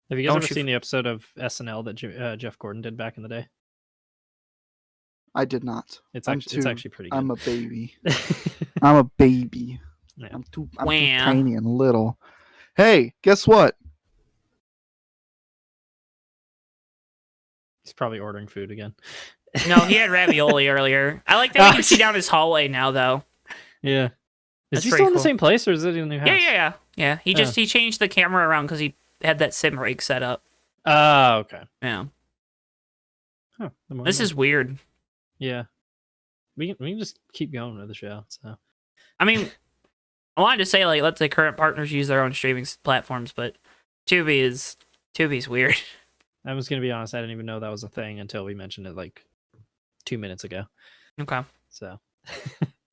Have you guys Don't ever you seen the episode of SNL that Jeff Gordon did back in the day? I did not. It's actually pretty good. I'm a baby. I'm a baby. Yeah. I'm too Wham. tiny and little. Hey, guess what? He's probably ordering food again. No, he had ravioli earlier. I like that we can see down his hallway now, though. Yeah. That's Is he pretty still in the cool. same place, or is it in a new house? Yeah. He changed the camera around because he had that sim rig set up. Oh, okay. Yeah. Huh, This is weird. Yeah. We can just keep going with the show. So I mean, I wanted to say like let the current partners use their own streaming platforms, but Tubi's weird. I was gonna be honest, I didn't even know that was a thing until we mentioned it like 2 minutes ago. Okay. So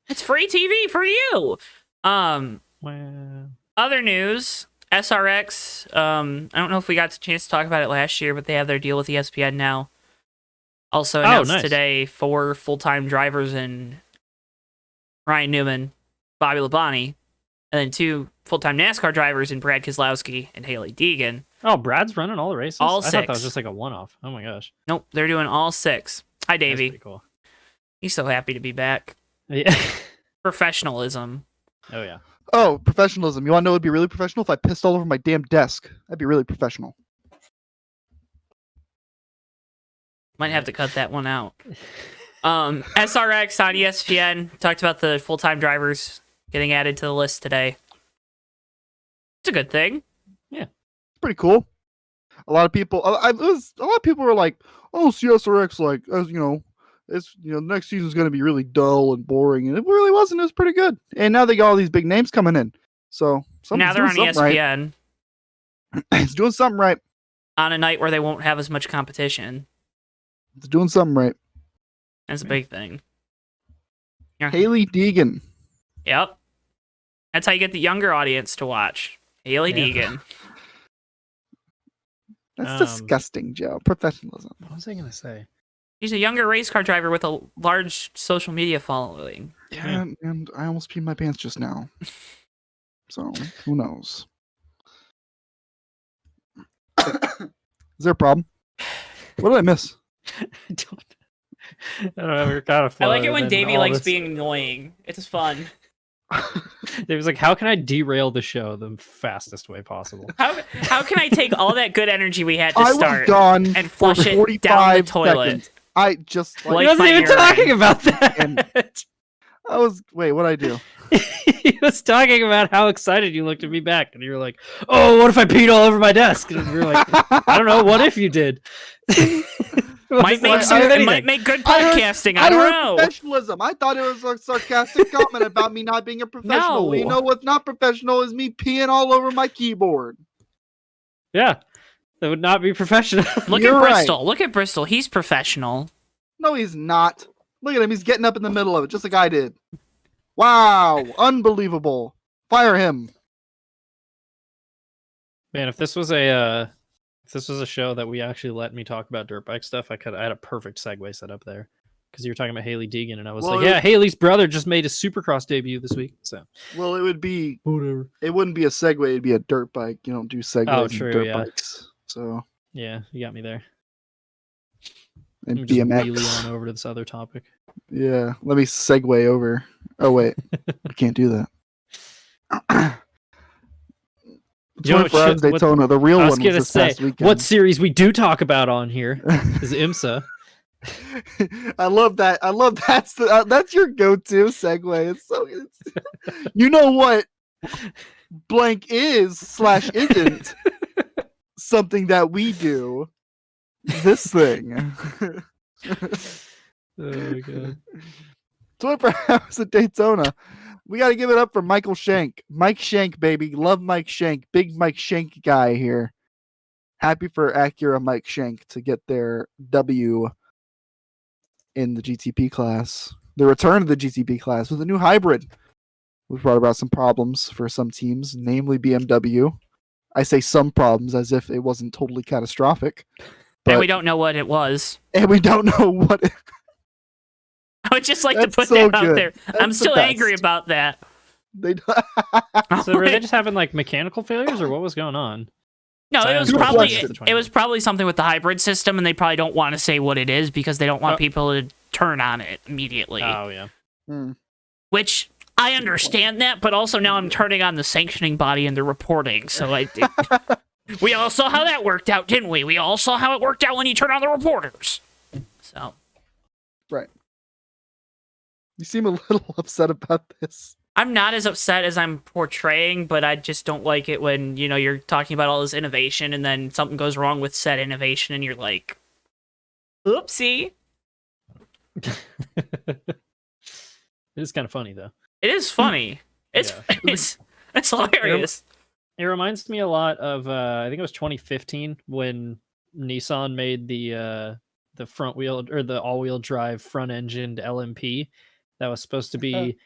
It's free TV for you. well, Other news, SRX. I don't know if we got a chance to talk about it last year, but they have their deal with ESPN now. Also announced nice. today 4 full-time drivers in Ryan Newman, Bobby Labonte, and then 2 full-time NASCAR drivers in Brad Keselowski and Haley Deegan. oh, Brad's running all the races. All I thought that 6. was just like a one-off. Oh my gosh, Nope, they're doing all 6. Hi, that's Davey. pretty cool. He's so happy to be back. Yeah. Professionalism. Oh yeah. Oh, professionalism. You want to know what would be really professional? If I pissed all over my damn desk. That'd be really professional. Might have to cut that one out. SRX on ESPN talked about the full-time drivers getting added to the list today. It's a good thing. Pretty cool. A lot of people. A lot of people were like, "Oh, CSRX, like, as you know, it's next season's going to be really dull and boring," and it really wasn't. It was pretty good. And now they got all these big names coming in. So Now they're on ESPN Right. It's doing something right. on a night where they won't have as much competition. It's doing something right. That's a big thing. Yeah. Haley Deegan. Yep. That's how you get the younger audience to watch. Haley Deegan. That's disgusting, Joe. Professionalism. What was I gonna say? He's a younger race car driver with a large social media following. Yeah, and I almost peed my pants just now. So who knows? Is there a problem? What did I miss? I don't know. We're kind of. I like it when Davey likes being annoying. It's fun. He was like, "How can I derail the show the fastest way possible?" How can I take all that good energy we had to I start was gone and for flush it 45 down the toilet? seconds. I just Like He wasn't my even urine. talking about that. And- wait, what'd I do? He was talking about how excited you looked to be back, and you were like, "Oh, what if I peed all over my desk?" And we were like, "I don't know. What if you did?" Might make good podcasting. I don't heard know. professionalism. I thought it was a sarcastic comment about me not being a professional. No. You know what's not professional is me peeing all over my keyboard. Yeah, that would not be professional. Look You're at right. Bristol. Look at Bristol. He's professional. No, he's not. Look at him. He's getting up in the middle of it, just like I did. Wow. Unbelievable. Fire him. Man, if this was a show that we actually let me talk about dirt bike stuff, I had a perfect segue set up there. Because you were talking about Haley Deegan, and I was Well, like, "Yeah, Haley's brother just made his Supercross debut this week." So Well, it would be. whatever. It wouldn't be a Segway. It'd be a dirt bike. You don't do Segways Oh, and true, dirt yeah. bikes. So Yeah, you got me there. and Let me just BMX. wheelie on over to this other topic. Yeah. Let me segue over. Oh wait, I can't do that. You know what 24 Hours shit- what- Daytona. The real I one was was gonna this say, past weekend. what series we do talk about on here is IMSA. I love that. That's your go-to segue. You know what blank is / isn't something that we do. This thing. Oh my god. 24 Hours at Daytona. We got to give it up for Michael Shank. Mike Shank, baby. Love Mike Shank. Big Mike Shank guy here. Happy for Acura Mike Shank to get their W in the GTP class. The return of the GTP class with a new hybrid. which brought about some problems for some teams, namely BMW. I say some problems as if it wasn't totally catastrophic. But, and we don't know what it was. And we don't know what it... I would just like to That's put so that out good. there. That's I'm the still angry best. about that. They So were they just having like mechanical failures, or what was going on? No, So it was Good probably question. it was probably something with the hybrid system, and they probably don't want to say what it is because they don't want people to turn on it immediately. Oh yeah. Which I understand that, but also now I'm turning on the sanctioning body and the reporting. So we all saw how that worked out, didn't we? We all saw how it worked out when you turn on the reporters. So Right. You seem a little upset about this. I'm not as upset as I'm portraying, but I just don't like it when, you're talking about all this innovation and then something goes wrong with said innovation and you're like, oopsie. It is kind of funny though. It is funny. It's it's hilarious. It reminds me a lot of I think it was 2015 when Nissan made the front wheel or the all-wheel drive front engined LMP that was supposed to be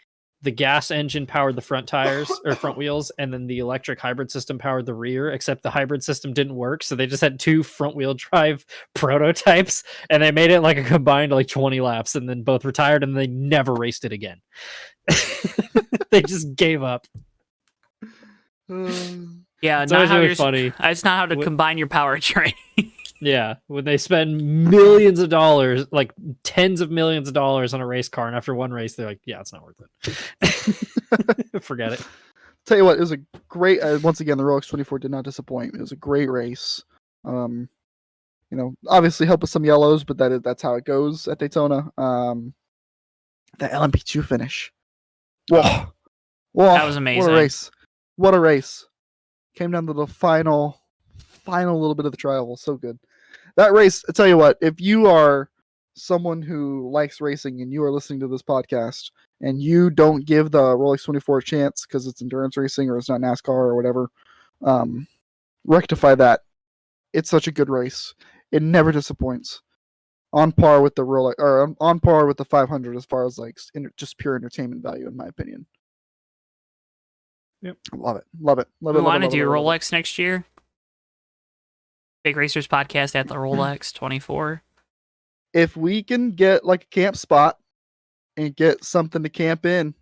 the gas engine powered the front tires or front wheels, and then the electric hybrid system powered the rear, except the hybrid system didn't work, so they just had 2 front wheel drive prototypes, and they made it like a combined like 20 laps, and then both retired, and they never raced it again. They just gave up. Yeah, It's not always how really you're funny. It's not how to combine your powertrain. Yeah, when they spend millions of dollars, like tens of millions of dollars on a race car, and after one race, they're like, yeah, it's not worth it. Forget it. Tell you what, it was a great, once again, the Rolex 24 did not disappoint. It was a great race. Obviously help with some yellows, but that's how it goes at Daytona. The LMP2 finish. Whoa. That was amazing. What a race. Came down to the final little bit of the trial. So good. That race, I tell you what, if you are someone who likes racing and you are listening to this podcast and you don't give the Rolex 24 a chance because it's endurance racing or it's not NASCAR or whatever, rectify that. It's such a good race. It never disappoints. On par with the Rolex, or on par with the 500 as far as like just pure entertainment value, in my opinion. Yep, love it. We want to do Rolex next year. Big Racers podcast at the Rolex 24. If we can get like a camp spot and get something to camp in,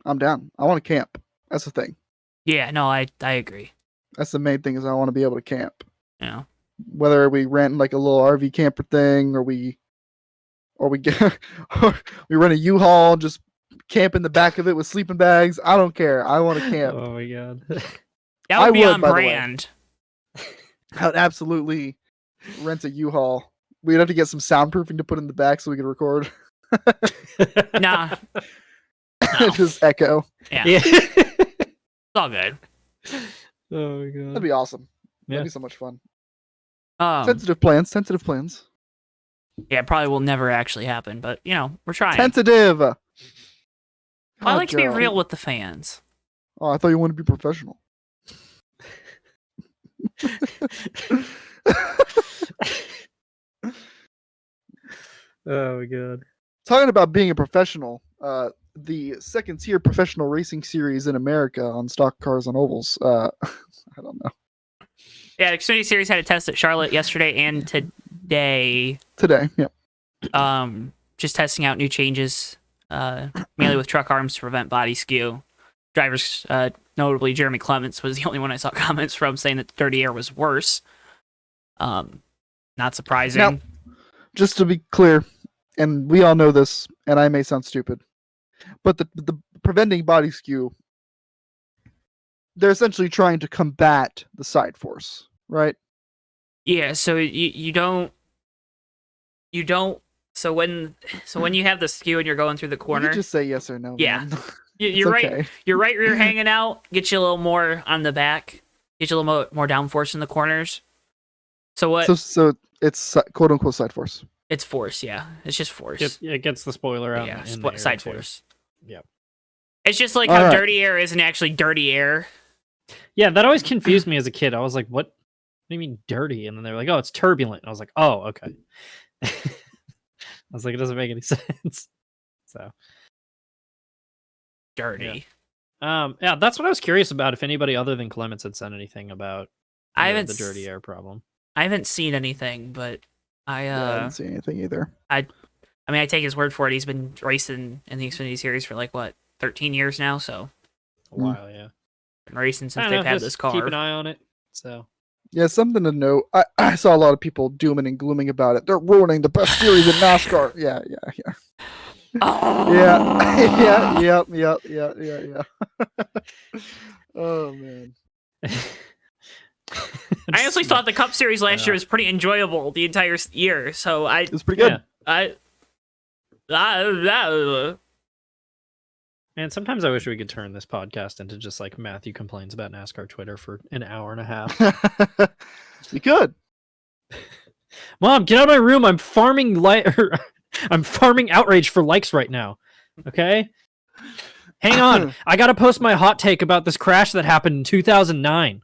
I'm down. I want to camp. That's the thing. Yeah, no, I agree. That's the main thing is I want to be able to camp. Yeah. Whether we rent like a little RV camper thing or we get or we rent a U-Haul, just camp in the back of it with sleeping bags. I don't care. I want to camp. Oh my god. That would be on by the way. brand. I would absolutely rent a U-Haul. We'd have to get some soundproofing to put in the back so we could record. Nah. No. Just echo. Yeah. It's all good. Oh my god. That'd be awesome. Yeah. That'd be so much fun. Sensitive plans. Yeah, probably will never actually happen, but we're trying. Tentative. I like to be real with the fans. Oh, I thought you wanted to be professional. Oh my god. Talking about being a professional, the second tier professional racing series in America on stock cars on ovals. I don't know. Yeah, Xfinity Series had a test at Charlotte yesterday and today. Yeah. Just testing out new changes, mainly with truck arms to prevent body skew. Drivers, notably Jeremy Clements, was the only one I saw comments from saying that Dirty Air was worse. Not surprising. Now, just to be clear, and we all know this, and I may sound stupid, but the preventing body skew, they're essentially trying to combat the side force, right? Yeah, so you don't. So when you have the skew and you're going through the corner, You just say yes or no. Yeah. Man. you're It's right. okay. Your right rear hanging out, get you a little more on the back, get you a little more downforce in the corners. So what? So it's quote unquote side force. It's force, yeah. It's just force. It gets the spoiler out. Yeah, in the side air, too. force. Yep. It's just like All how right. Dirty Air isn't actually Dirty Air. Yeah, that always confused me as a kid. I was like, what do you mean dirty? And then they were like, oh, it's turbulent. And I was like, oh, okay. I was like, it doesn't make any sense. So Dirty. Yeah, that's what I was curious about. If anybody other than Clements had said anything about the dirty air problem. I haven't seen anything, but I haven't seen anything either. I mean, I take his word for it. He's been racing in the Xfinity Series for like what, 13 years now. So a while, yeah. Been racing since they've had this car. Keep an eye on it. So yeah, something to note. I saw a lot of people dooming and glooming about it. They're ruining the best series in NASCAR. Yeah. Oh. Yeah. Oh man. I honestly thought the Cup Series last year was pretty enjoyable the entire year. So it was pretty good. Man, sometimes I wish we could turn this podcast into just like Matthew complains about NASCAR Twitter for an hour and a half. We could. Mom, get out of my room. I'm farming I'm farming outrage for likes right now. Okay? Hang on. I got to post my hot take about this crash that happened in 2009.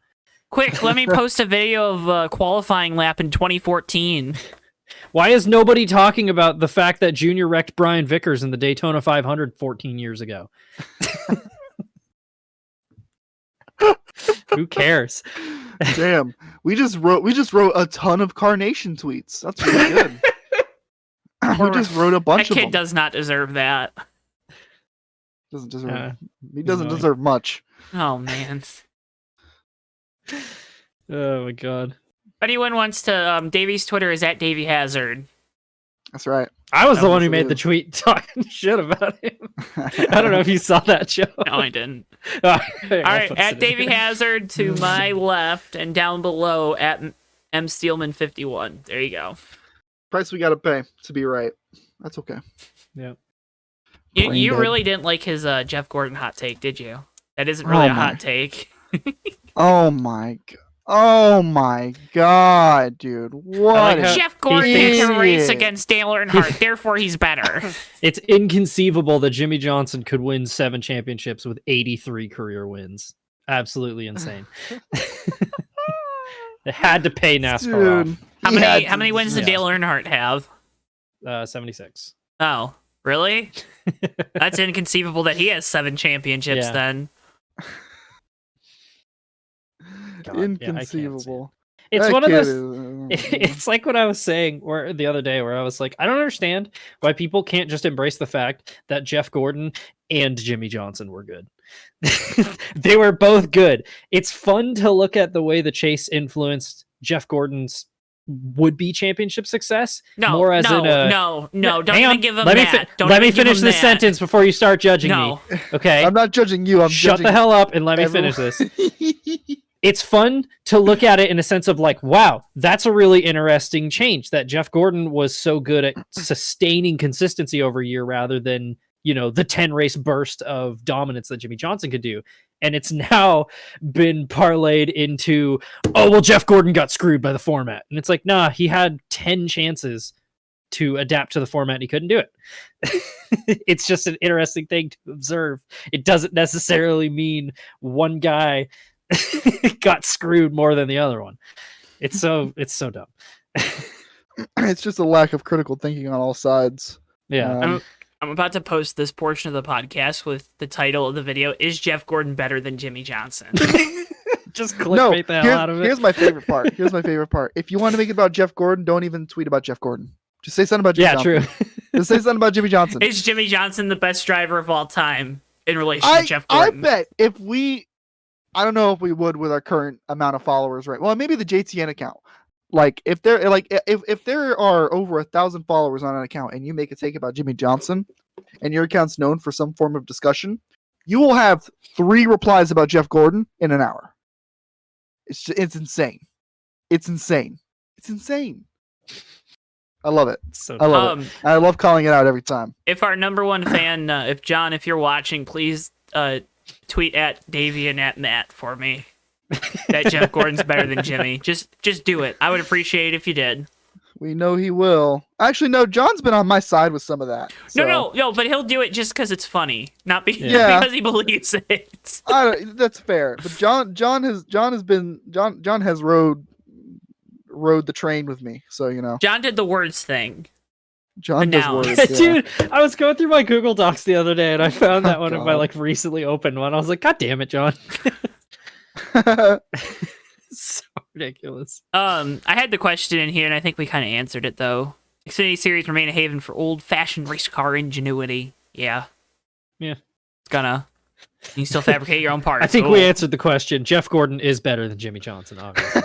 Quick, let me post a video of a qualifying lap in 2014. Why is nobody talking about the fact that Junior wrecked Brian Vickers in the Daytona 500 14 years ago? Who cares? Damn, we just wrote a ton of Carnation tweets. That's really good. We just wrote a bunch of them. That kid does not deserve that. Doesn't deserve. He doesn't deserve much. Oh man. Oh my god. If anyone wants to, Davey's Twitter is at Davey Hazard. That's right. I was the one who made the tweet talking shit about him. I don't know if you saw that, Joe. No, I didn't. All right, at Davey Hazard to my left, and down below at M Steelman 51. There you go. Price we gotta pay to be right. That's okay. Yeah. You really didn't like his Jeff Gordon hot take, did you? That isn't really a hot take. Oh my god, dude. What? Jeff Gordon can race against Dale Earnhardt, therefore he's better. It's inconceivable that Jimmy Johnson could win 7 championships with 83 career wins. Absolutely insane. They had to pay NASCAR off. How many wins did Dale Earnhardt have? 76. Oh, really? That's inconceivable that he has 7 championships then. God, inconceivable. It's one of those. It's like what I was saying the other day, where I was like, I don't understand why people can't just embrace the fact that Jeff Gordon and Jimmy Johnson were good. They were both good. It's fun to look at the way the chase influenced Jeff Gordon's would-be championship success. No, don't even give him that. Let me finish this sentence before you start judging me. Okay, I'm not judging you. Shut the hell up and let me finish this. It's fun to look at it in a sense of like, wow, that's a really interesting change that Jeff Gordon was so good at sustaining consistency over a year rather than, the 10 race burst of dominance that Jimmy Johnson could do. And it's now been parlayed into, oh, well, Jeff Gordon got screwed by the format. And it's like, nah, he had 10 chances to adapt to the format and he couldn't do it. It's just an interesting thing to observe. It doesn't necessarily mean one guy got screwed more than the other one. It's so dumb. It's just a lack of critical thinking on all sides. Yeah. I'm about to post this portion of the podcast with the title of the video, Is Jeff Gordon Better Than Jimmy Johnson? Just clickbait the hell out of it. Here's my favorite part. If you want to make it about Jeff Gordon, don't even tweet about Jeff Gordon. Just say something about Jimmy Johnson. True. Just say something about Jimmy Johnson. Is Jimmy Johnson the best driver of all time in relation to Jeff Gordon? I bet I don't know if we would with our current amount of followers, right? Well, maybe the JTN account. Like if there are over 1,000 followers on an account and you make a take about Jimmy Johnson and your account's known for some form of discussion, you will have 3 replies about Jeff Gordon in an hour. It's insane. It's insane. I love it. I love it. I love calling it out every time. If our number one fan, if you're watching, please tweet at Davey and at Matt for me that Jeff Gordon's better than Jimmy. Just do it. I would appreciate it if you did. We know he will. Actually, no, John's been on my side with some of that. So. No, but he'll do it just because it's funny, not because he believes it. That's fair. But John has rode the train with me, so John did the words thing. John does Announced. words. Yeah. Dude, I was going through my Google Docs the other day and I found that one of my God. like recently opened one. I was like, God damn it, John. So ridiculous. I had the question in here, and I think we kind of answered it though. Xfinity Series remain a haven for old-fashioned race car ingenuity. Yeah. Yeah. It's gonna. You still fabricate your own parts. I think we answered the question. Jeff Gordon is better than Jimmy Johnson, obviously.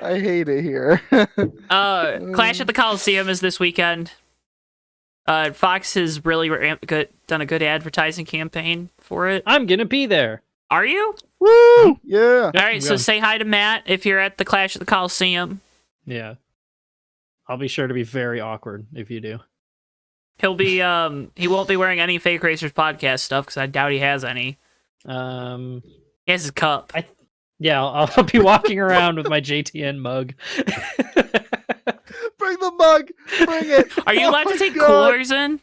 I hate it here. Clash at the Coliseum is this weekend. Fox has really done a good advertising campaign for it. I'm gonna be there. Are you? Woo! Yeah. All right, so say hi to Matt if you're at the Clash at the Coliseum. Yeah. I'll be sure to be very awkward if you do. He'll be he won't be wearing any Fake Racers podcast stuff because I doubt he has any. He has his cup. I'll be walking around with my JTN mug. Bring the mug. Bring it. Are you allowed to take God. coolers in?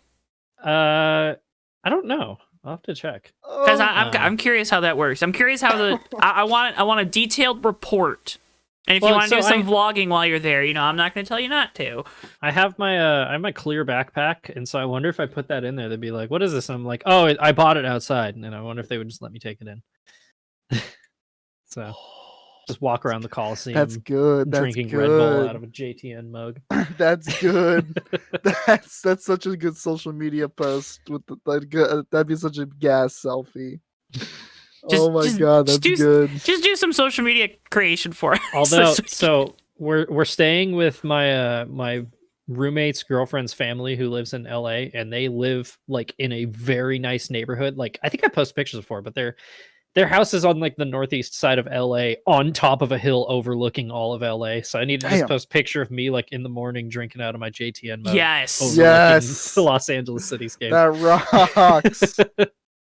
I don't know. I'll have to check. Because Oh, I'm curious how that works. I'm curious how the I want a detailed report. And if you want to do some vlogging while you're there, I'm not going to tell you not to. I have my clear backpack, and so I wonder if I put that in there, they'd be like, "What is this?" And I'm like, "Oh, I bought it outside," and I wonder if they would just let me take it in. So, just walk around the Coliseum. That's good. That's drinking good. Red Bull out of a JTN mug. That's good. that's such a good social media post with that'd be such a gas selfie. Oh my god, that's good. Just do some social media creation for us. Although, so we're staying with my my roommate's girlfriend's family who lives in LA, and they live like in a very nice neighborhood. Like I think I posted pictures before, but their house is on like the northeast side of LA, on top of a hill overlooking all of LA. So I need to just post a picture of me like in the morning drinking out of my JTN mug. Yes. The Los Angeles cityscape. That rocks.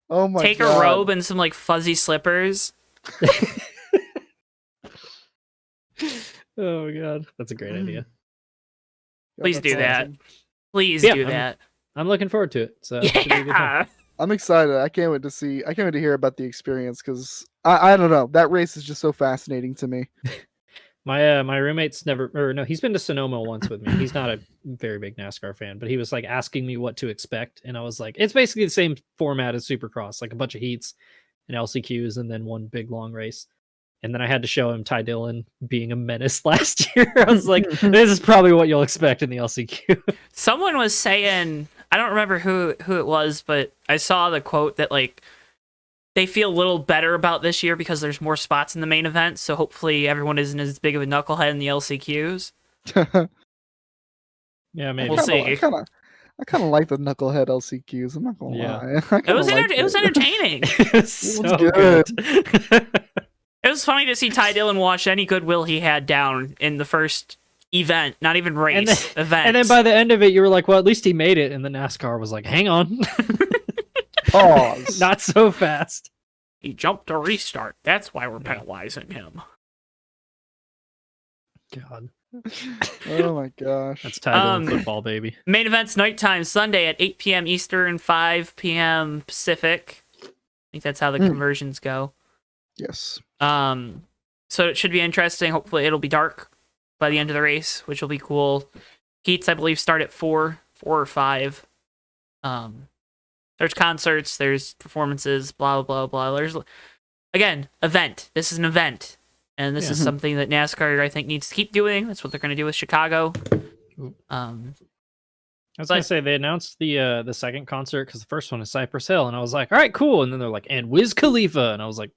Oh my god. Take a robe and some like fuzzy slippers. Oh my god. That's a great idea. Please do that. Awesome. Please do that. I'm looking forward to it. So it should be a good time. I'm excited. I can't wait to hear about the experience because I don't know. That race is just so fascinating to me. My roommate's he's been to Sonoma once with me. He's not a very big NASCAR fan, but he was like asking me what to expect, and I was like, it's basically the same format as Supercross, like a bunch of heats and LCQs and then one big long race. And then I had to show him Ty Dillon being a menace last year. I was like, this is probably what you'll expect in the LCQ. Someone was saying, I don't remember who it was, but I saw the quote that like they feel a little better about this year because there's more spots in the main event, so hopefully everyone isn't as big of a knucklehead in the LCQs. Yeah, maybe. We'll see. I kind of like the knucklehead LCQs. I'm not gonna lie. It was entertaining. It was so good. It was funny to see Ty Dillon wash any goodwill he had down in the first event, not even race, event. And then by the end of it, you were like, well, at least he made it. And the NASCAR was like, hang on. Pause. Not so fast. He jumped to restart. That's why we're penalizing him. God. Oh my gosh. That's Ty Dillon football, baby. Main event's nighttime Sunday at 8 p.m. Eastern, 5 p.m. Pacific. I think that's how the conversions go. Yes. So it should be interesting. Hopefully it'll be dark by the end of the race, which will be cool. Heats, I believe, start at 4 or 5. There's concerts, there's performances, blah, blah, blah. There's, again, event. This is an event. And this is something that NASCAR, I think, needs to keep doing. That's what they're going to do with Chicago. I was going to say, they announced the second concert because the first one is Cypress Hill. And I was like, all right, cool. And then they're like, and Wiz Khalifa. And I was like,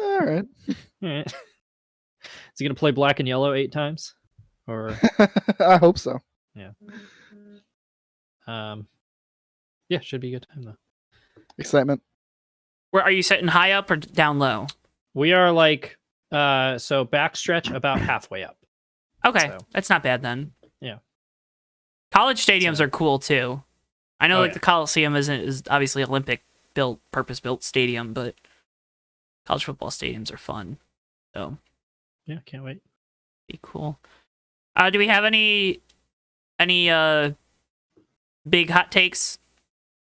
All right. Is he going to play Black and Yellow 8 times? Or I hope so. Yeah. Yeah, should be a good time, though. Excitement. Where are you sitting, high up or down low? We are like, so backstretch about halfway up. Okay, So. that's not bad then. Yeah. College stadiums are cool too. I know Oh, the Coliseum is obviously Olympic built, purpose built stadium, but college football stadiums are fun. So Yeah, can't wait. be cool. Do we have any big hot takes?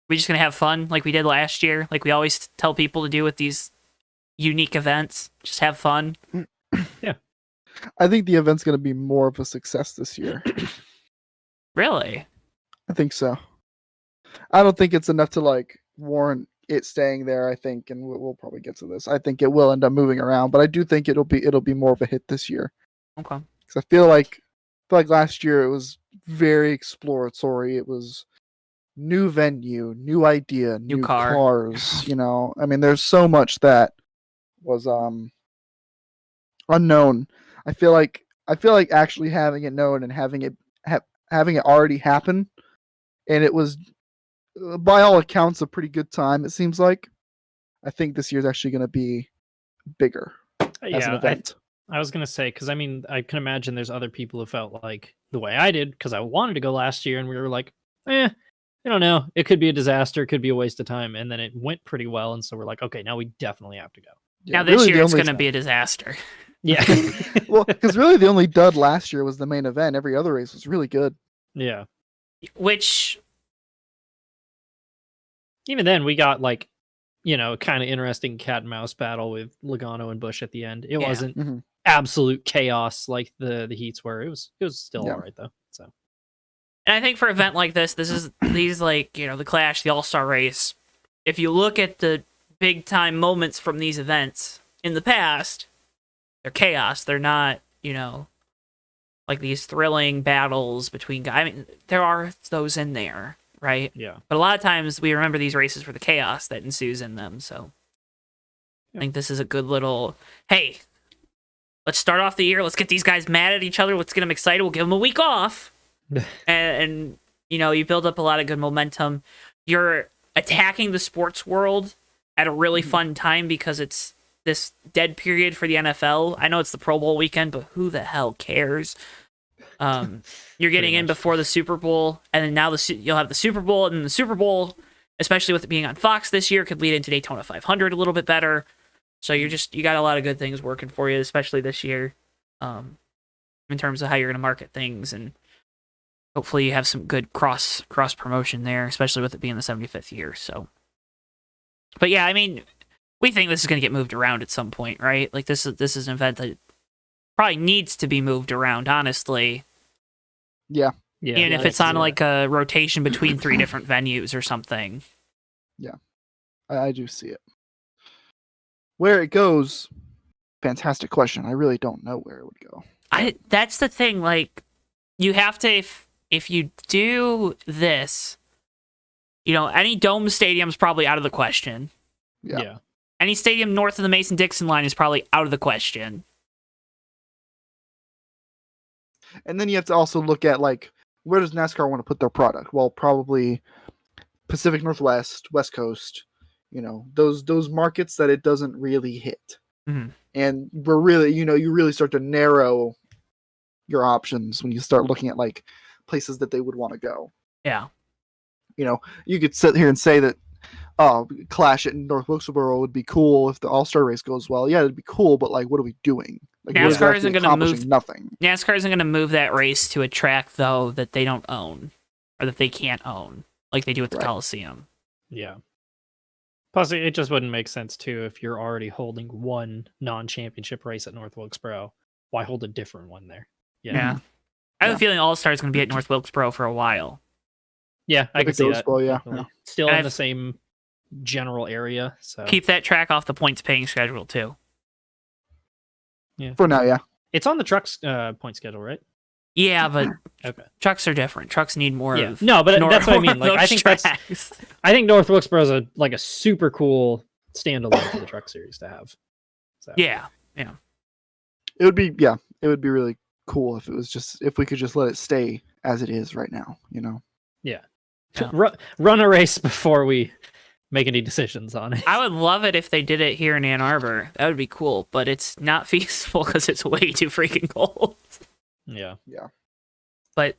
We just gonna have fun like we did last year, like we always tell people to do with these unique events. Just have fun. Yeah. I think the event's going to be more of a success this year. Really? I think so. I don't think it's enough to like warrant it staying there. I think, and we'll probably get to this. I think it will end up moving around, but I do think it'll be more of a hit this year. Okay. Because I feel like last year it was very exploratory. It was new venue, new idea, new car. cars. I mean, there's so much that was unknown. I feel like actually having it known and having it already happen, and it was by all accounts a pretty good time. It seems like. I think this year's actually going to be bigger as an event. I was going to say, because I mean, I can imagine there's other people who felt like the way I did, because I wanted to go last year, and we were like, I don't know. It could be a disaster. It could be a waste of time. And then it went pretty well. And so we're like, okay, now we definitely have to go. Yeah, now this year it's going to be a disaster. Yeah. Well, because really the only dud last year was the main event. Every other race was really good. Yeah. Which... Even then, we got like, kind of interesting cat and mouse battle with Logano and Busch at the end. It wasn't absolute chaos like the heats were. It was still all right though. So, and I think for an event like this is these like the Clash, the All-Star Race. If you look at the big time moments from these events in the past, they're chaos. They're not like these thrilling battles between guys. I mean, there are those in there. Right? Yeah. But a lot of times we remember these races for the chaos that ensues in them. So I think this is a good little, hey, let's start off the year. Let's get these guys mad at each other. Let's get them excited. We'll give them a week off. and you build up a lot of good momentum. You're attacking the sports world at a really fun time because it's this dead period for the NFL. I know it's the Pro Bowl weekend, but who the hell cares? You're getting in before the Super Bowl, and then now you'll have the Super Bowl, and then the Super Bowl, especially with it being on Fox this year, could lead into Daytona 500 a little bit better. So you got a lot of good things working for you, especially this year, in terms of how you're going to market things, and hopefully you have some good cross promotion there, especially with it being the 75th year. So, but yeah, I mean, we think this is going to get moved around at some point, right? Like this is an event that probably needs to be moved around, honestly. Yeah. Even if it's on like a rotation between 3 different venues or something. Yeah. I do see it. Where it goes, fantastic question. I really don't know where it would go. That's the thing, like you have to if you do this, any dome stadium's probably out of the question. Yeah. Any stadium north of the Mason-Dixon line is probably out of the question. And then you have to also look at like where does NASCAR want to put their product? Well, probably Pacific Northwest, West Coast, those markets that it doesn't really hit. Mm-hmm. And we're really, you really start to narrow your options when you start looking at like places that they would want to go. Yeah. You could sit here and say that Clash at North Wilkesboro would be cool if the All-Star race goes well. Yeah, it'd be cool, but like what are we doing? Like, NASCAR isn't going to move nothing. NASCAR isn't going to move that race to a track though that they don't own or that they can't own, like they do with the Coliseum. Yeah. Plus, it just wouldn't make sense too if you're already holding one non-championship race at North Wilkesboro. Why hold a different one there? Yeah. I have a feeling All-Star is going to be at North Wilkesboro for a while. Yeah, I can see that. Well, yeah. Still in the same general area. So keep that track off the points paying schedule too. Yeah. For now, yeah. It's on the trucks point schedule, right? Yeah, but okay. Trucks are different. Trucks need more of no, but that's what I mean. Like I think tracks. I think North Wilkesboro is a super cool standalone for the truck series to have. So. Yeah. It would be really cool if we could just let it stay as it is right now, Yeah. Run a race before we make any decisions on it. I would love it if they did it here in Ann Arbor. That would be cool, but it's not feasible because it's way too freaking cold. Yeah. But,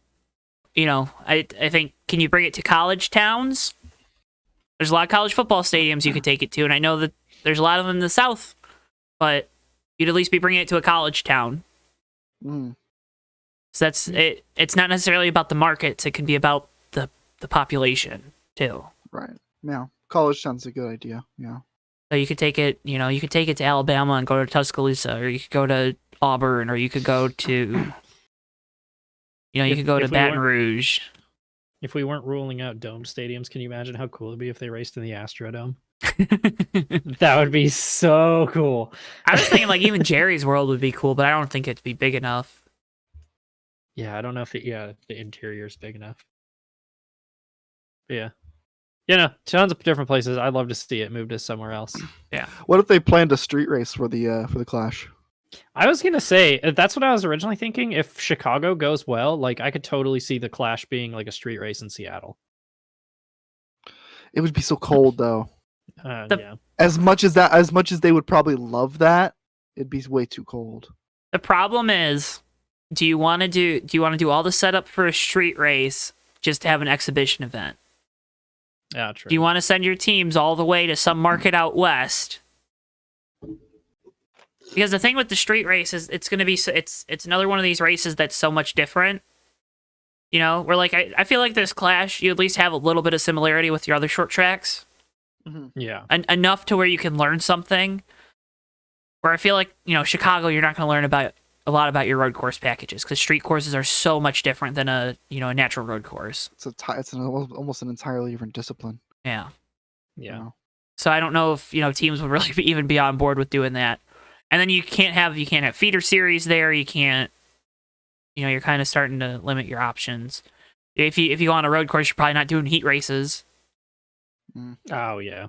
I think, can you bring it to college towns? There's a lot of college football stadiums you could take it to, and I know that there's a lot of them in the South, but you'd at least be bringing it to a college town. Mm. So that's it. It's not necessarily about the markets. It can be about the population, too. Right. Yeah. College sounds a good idea. Yeah. So you could take it, to Alabama and go to Tuscaloosa, or you could go to Auburn, or you could go to, you could go to Baton Rouge. If we weren't ruling out domed stadiums, can you imagine how cool it'd be if they raced in the Astrodome? That would be so cool. I was thinking like even Jerry's World would be cool, but I don't think it'd be big enough. Yeah, I don't know if the interior is big enough. But yeah. Tons of different places. I'd love to see it move to somewhere else. Yeah. What if they planned a street race for the Clash? I was gonna say that's what I was originally thinking. If Chicago goes well, like I could totally see the Clash being like a street race in Seattle. It would be so cold though. Yeah. As much as they would probably love that, it'd be way too cold. The problem is, do you want to do all the setup for a street race just to have an exhibition event? Yeah, true. Do you want to send your teams all the way to some market out west? Because the thing with the street race is it's another one of these races that's so much different. Where like I feel like this Clash, you at least have a little bit of similarity with your other short tracks. Mm-hmm. Yeah. Enough to where you can learn something. Where I feel like, Chicago, you're not going to learn a lot about your road course packages because street courses are so much different than a natural road course. It's almost an entirely different discipline. Yeah. Yeah. So I don't know if teams would really even be on board with doing that. And then you can't have feeder series there. You can't. You're kind of starting to limit your options. If you go on a road course, you're probably not doing heat races. Oh yeah.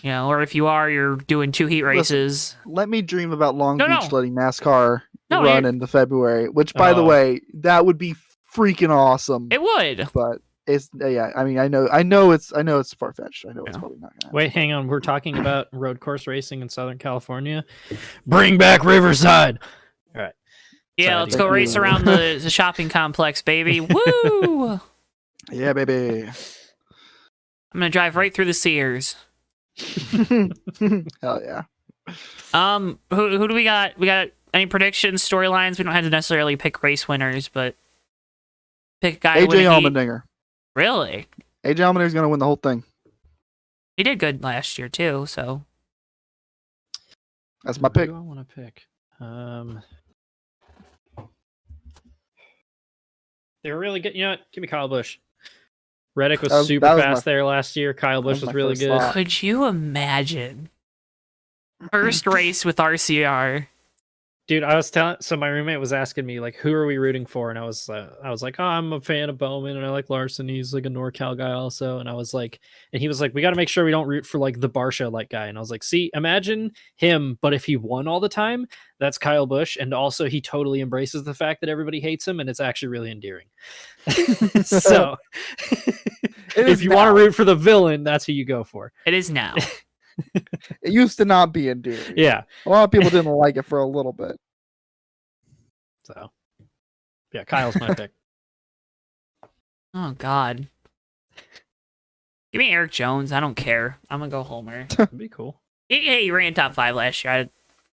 Or if you are, you're doing 2 heat races. Let me dream about Long Beach No. letting NASCAR run into February. Which, by the way, that would be freaking awesome. It would. But it's I mean, I know it's far fetched. I know it's probably not gonna happen. Wait, hang on. We're talking about road course racing in Southern California. Bring back Riverside. All right. Yeah, let's go race around the shopping complex, baby. Woo! Yeah, baby. I'm gonna drive right through the Sears. Hell yeah. Who do we got? We got any predictions, storylines? We don't have to necessarily pick race winners, but pick a guy. AJ Allmendinger. Really? AJ Allmendinger's gonna win the whole thing. He did good last year too, so that's my pick. Who do I want to pick? They were really good. You know what? Give me Kyle Busch. Reddick was super fast there last year. Kyle Busch was really good. Could you imagine? First race with RCR. Dude, so my roommate was asking me, like, who are we rooting for? And I was like, oh, I'm a fan of Bowman, and I like Larson. He's like a NorCal guy also. And I was like, and he was like, we got to make sure we don't root for like the Barsha like guy. And I was like, see, imagine him, but if he won all the time, that's Kyle Busch. And also he totally embraces the fact that everybody hates him, and it's actually really endearing. So if you want to root for the villain, that's who you go for. It is now. It used to not be endearing. Yeah. A lot of people didn't like it for a little bit. So, yeah, Kyle's my pick. Oh, God. Give me Eric Jones. I don't care. I'm going to go Homer. That'd be cool. He ran top 5 last year.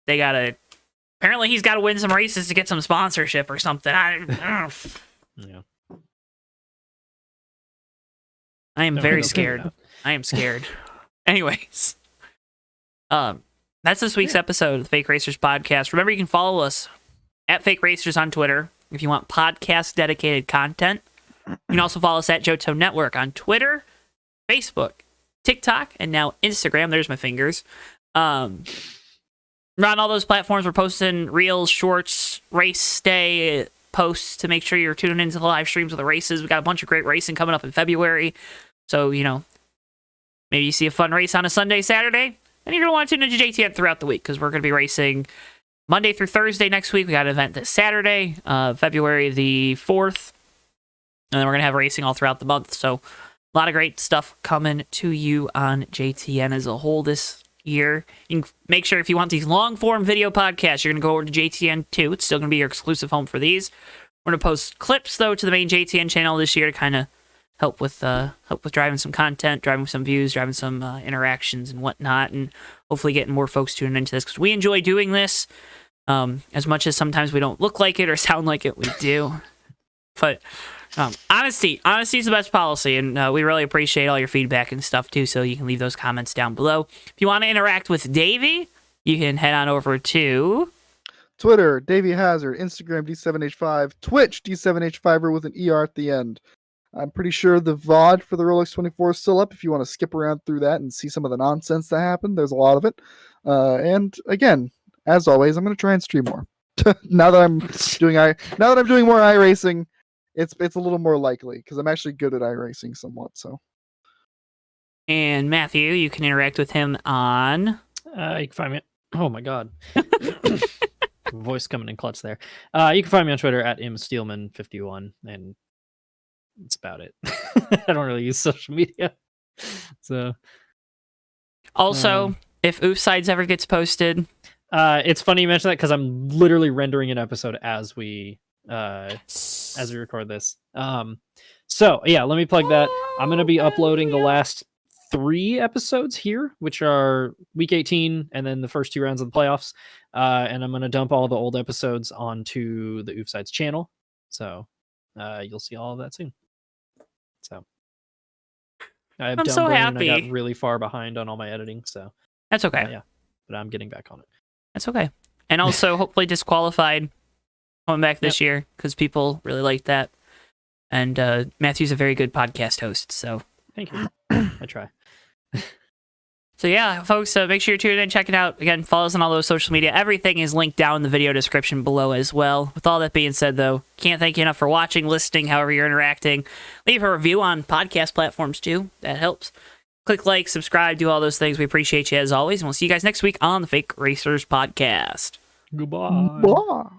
Apparently he's got to win some races to get some sponsorship or something. Yeah. I am very scared. I am scared. Anyways. That's this week's episode of the Fake Racers Podcast. Remember, you can follow us at Fake Racers on Twitter if you want podcast-dedicated content. You can also follow us at Johto Network on Twitter, Facebook, TikTok, and now Instagram. There's my fingers. We're on all those platforms. We're posting reels, shorts, race day posts to make sure you're tuning into the live streams of the races. We got a bunch of great racing coming up in February. So, maybe you see a fun race on a Sunday, Saturday, and you're going to want to tune into JTN throughout the week because we're going to be racing Monday through Thursday next week. We got an event this Saturday, February the 4th, and then we're going to have racing all throughout the month. So a lot of great stuff coming to you on JTN as a whole this year. You can make sure if you want these long-form video podcasts, you're going to go over to JTN 2. It's still going to be your exclusive home for these. We're going to post clips, though, to the main JTN channel this year to kind of help with driving some content, driving some views, driving some interactions and whatnot, and hopefully getting more folks tuning into this because we enjoy doing this. As much as sometimes we don't look like it or sound like it, we do. But honesty is the best policy, and we really appreciate all your feedback and stuff too. So you can leave those comments down below. If you want to interact with Davey, you can head on over to Twitter, Davey Hazard. Instagram, D7H5. Twitch, D7H5er with an ER at the end. I'm pretty sure the VOD for the Rolex 24 is still up if you want to skip around through that and see some of the nonsense that happened. There's a lot of it. And again, as always, I'm going to try and stream more. now that I'm doing more iRacing, it's a little more likely because I'm actually good at iRacing somewhat. So. And Matthew, you can interact with him on. You can find me. Oh my god, voice coming in clutch there. You can find me on Twitter at msteelman51, and that's about it. I don't really use social media, so. Also, if Offsides ever gets posted, it's funny you mention that because I'm literally rendering an episode as we record this. So yeah, let me plug that. I'm gonna be uploading the last 3 episodes here, which are week 18 and then the first 2 rounds of the playoffs. And I'm gonna dump all the old episodes onto the Offsides channel. So you'll see all of that soon. So I'm so happy. I got really far behind on all my editing, so that's okay. Yeah, but I'm getting back on it. That's okay. And also, hopefully, Disqualified coming back this year because people really like that. And Matthew's a very good podcast host, so thank you. I try. So yeah, folks, make sure you're tuning in, check it out. Again, follow us on all those social media. Everything is linked down in the video description below as well. With all that being said, though, can't thank you enough for watching, listening, however you're interacting. Leave a review on podcast platforms, too. That helps. Click like, subscribe, do all those things. We appreciate you as always, and we'll see you guys next week on the Fake Racers Podcast. Goodbye. Bye.